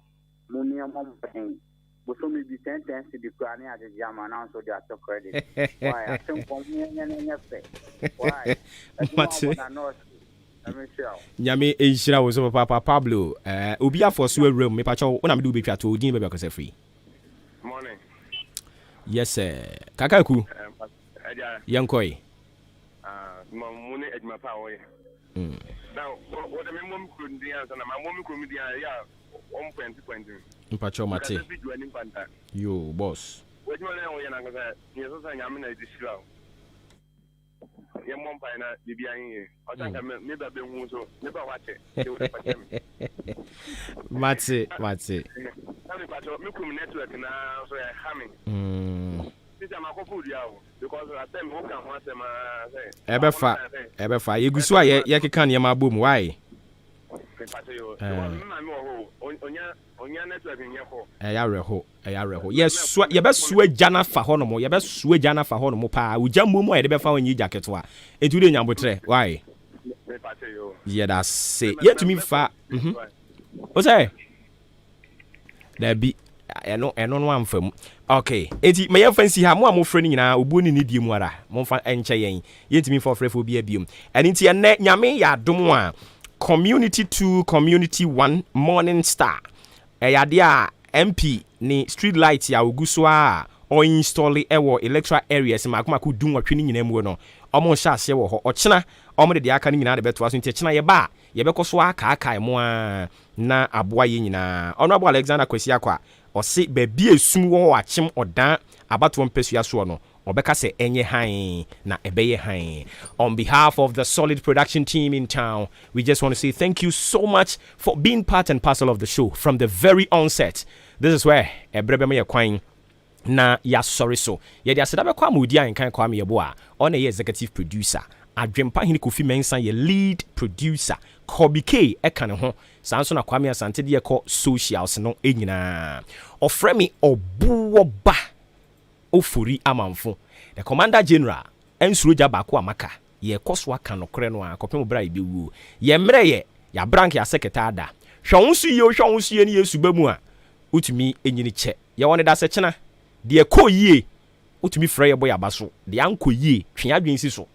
muni amompen so maybe sentence the Kurani at the German also they are so credit. Why? I think for me why? Nyame enhyira wo so papa Pablo obi afo so awuram me pa cho una me do betwa to odin be be akose free. Morning. Yes sir. Kakaku. Yankoi. Mune ejma pa wo. Now what the mom could be answer na my mom could be ya 1.20. Mpacho mate. Yo boss. What you know ya na go say yes so nyame na di shira. Ye mom pa na bibia yin. O tanka me ba be hu so me ba wache. Mate. Every part of me network na so ya hamming. Because I tell me can want them Ebefa yegusu a ye keka ne ma bom why ya reho yes ye be suwa jana fa hono mo ye be suwa jana fa hono mo pa uja mo mo ye be fa wanyi jacket wa etu de nyambotre why yeah that's say ye to me fa o say there be eno no amfam okay enti me fancy ha mo amofre ni na obuo ni die mu ara mo fa enche yen yentimi for frefo bi abiom enti ene nyame ya dom a community 2 community 1 morning star yade a MP ni street light ya oguso a o install ewo electoral areas makomako dum watwe ni nyina mu no omo sha ase wo ho ochena omo de aka ni nyina de beto aso enti chena ye ba ye bekoso aka mo a na aboa ye nyina honorable Alexander Kwesi Akwa o se baby esum wo achim odan abato mpesua so no obeka se enye han na ebeye han. On behalf of the solid production team in town, we just want to say thank you so much for being part and parcel of the show from the very onset. This is where ebrebe me yakwan na ya sorry so ye dia se da be kwa mudi an kan kwa me yebo a on ye executive producer Adwempa Hini Kofi Mensa ye lead producer Kobi K eka ne ho sanso na Kwame Asante de ko socials no enyina ofremi Obuoba Ofori Amanfo the commander general ensuroja bako amaka ye koso aka no kore no akopem bra ibewu ye mre ye ya brank ya secretary da hwonsu ye ni yesu bamu a utumi enyini che ye woni da se chena de ko yie utumi frɛ ye boy abaso de anko yie twe adwensi so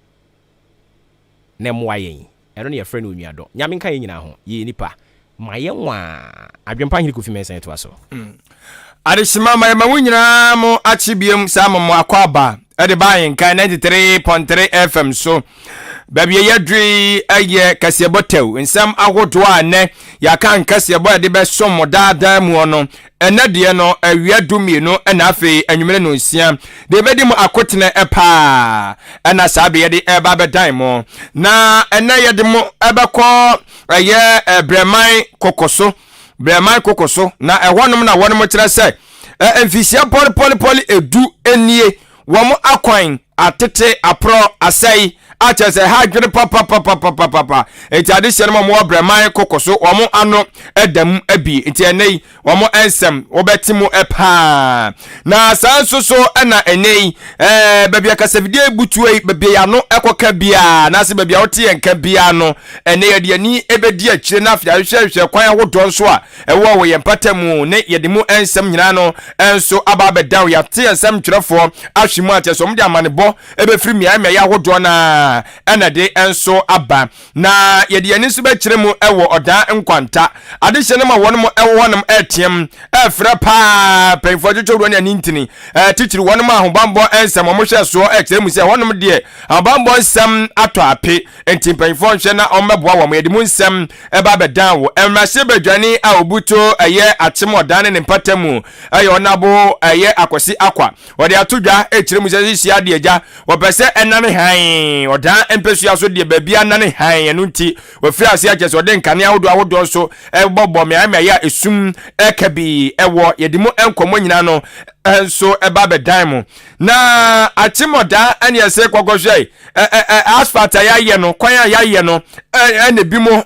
na mwa yen eno ne ye frɛ no onuado nyame nka ye nyina ho ye nipa maye nwa Adwempa Hini Kofi Mensa eto aso Adishima ma wunyina mo achibiem sa mo akwaba ede bayin kan 93.3 FM so baby yadri aye kasebotew nsam ahodo ane yakan kasebo ede be som daadaa mu ono ene de no awia dumie ena afi anwumene no nsia de bedi mu akotene epa ena sabe yede eba bedan mo na ena yede mu ebekọ aye breman kokoso na ehonum na wonum kire se emfisia poli edu enie womo akwan atete apro asai achese ha dwene papa enti adehye no mo breman kokoso womo ano edam abi enti enei womo ensem wobetimu epa na sanso so na enei babia kasavide butuei babia no ekoka bia na se babia wote yenka bia no ene yede ani ebedi akire na afia hwehwe kwan ahodo nso a ewo wo yempatamu ne yede mu ensem nyina no enso ababedaw ya te ensem twerefo ahwemu ateso mde amanebo ebefiri mia ya ahodo na ena de enso aba na yede ani so be kire mu ewo oda nkwanta adehye no ma wonum ewo wonum etiem efra pa penfo twetwo ne ani ntini tichiri wonum ahobambo ensem mo hwe so ekire mu se wonum de ahobambo ensem ato ape enti penfo hwe na ommeboa wo yede mu nsem eba bedan wo emrase badwane a obuto eye atem odan ne mpatamu eye onabo eye akwasi akwa wode atodwa ekire mu se sia de eja wo pese enane han odan empesua so de babia nane han enu nti wo firi ase akese ode nkane ahodo so ebobo me ya esum ekabi ewo yede mu enkomo nyina no enso eba bedan mu na atimoda ane ese kwakwohwe asphalt ya ye no kwan ya ye no ene bimo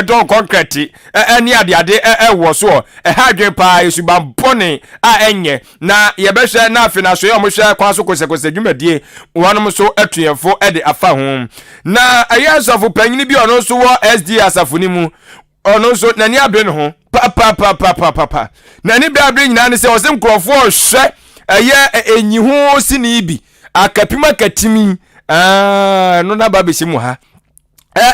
don concrete ene ade ewo so hadwen pa esuba mpone a enye na yebehwe na afi na so ye mo hwe kwan so kose dwumadie wonom so atuyenfo ede afa ho na ayasofu panyini bi ono so wo SD asafuni mu ono so nani abre no ho papa na ni bra bra nyina ne se wose nkrofo hwe eye enyi ho sini bi akapima katimi no na ba beshi mu ha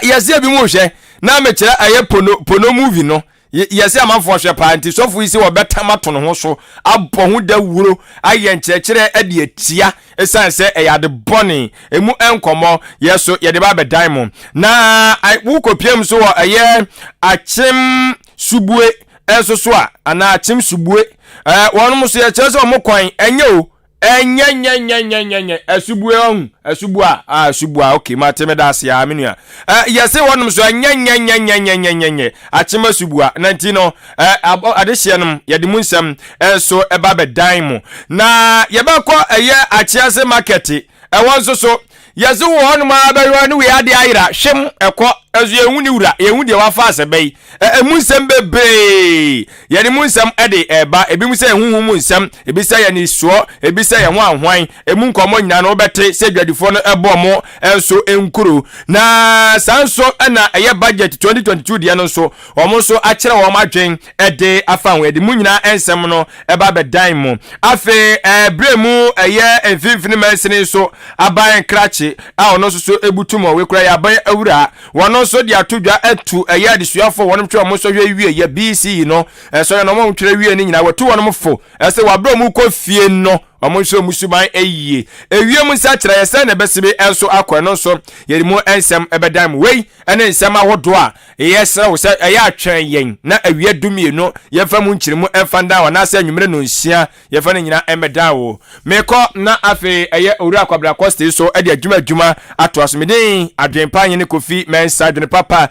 yesi bi mu hwe na mekira eye pono movie no yesi amanfo hwe pa nti sofo isi wo betama to no ho so abọ ho da wuro aye nkyekere ade atia esan se eyade boni emu enkomo yeso yede ba be diamond na wo kopiem so wo eye achim subue enso so a ana achim subue wonu so ye kyerese o mo kwan enye o enye asubue on asubua okay mateme da ase ya menua yese wonu so enye achim asubua nanti no adehye nom yede mu nsam enso eba be dan na ye ba ko eye achiase market wonso so yese wonu ma ba no we ade ayira hwem ekọ ezu ehuni wura ehuni de wafa asebei emunsem bebe yene munsem ede eba ebi mu se ehunhu munsem ebi se yene suo ebi se yene ahwan emu nkomo nyina no bete se dwadifo no ebomo enso enkuru na sanso na eye budget 2022 de no so omo so akere wo madwen ede afanwe ede mu nyina ensem no eba bedan mu afe bremu eye enfimfini mansene so aban krache a ono so ebutumo we kura ya aban awura wono so dia todwa atu eye desuafo wono twa mo so hwe ye BC no so no mo twere wie ni nyina watu wono mfo ese wabro mu kɔ fie no omonso musuban eyiye ewie mu nsa kire yesa na besebe enso akɔ no so yeri mu ensem ebedam wei ene ensem ahodo a yesra wo se eya atwen yen na awie dumie no yefa mu nkire mu enfanda wa na se anwumre no nsia yefa ne nyina emeda wo mekɔ na afi eye owura akwabra coste so ede adwuma ato asomeden adwenpa yen ne kofi mensa adwene papa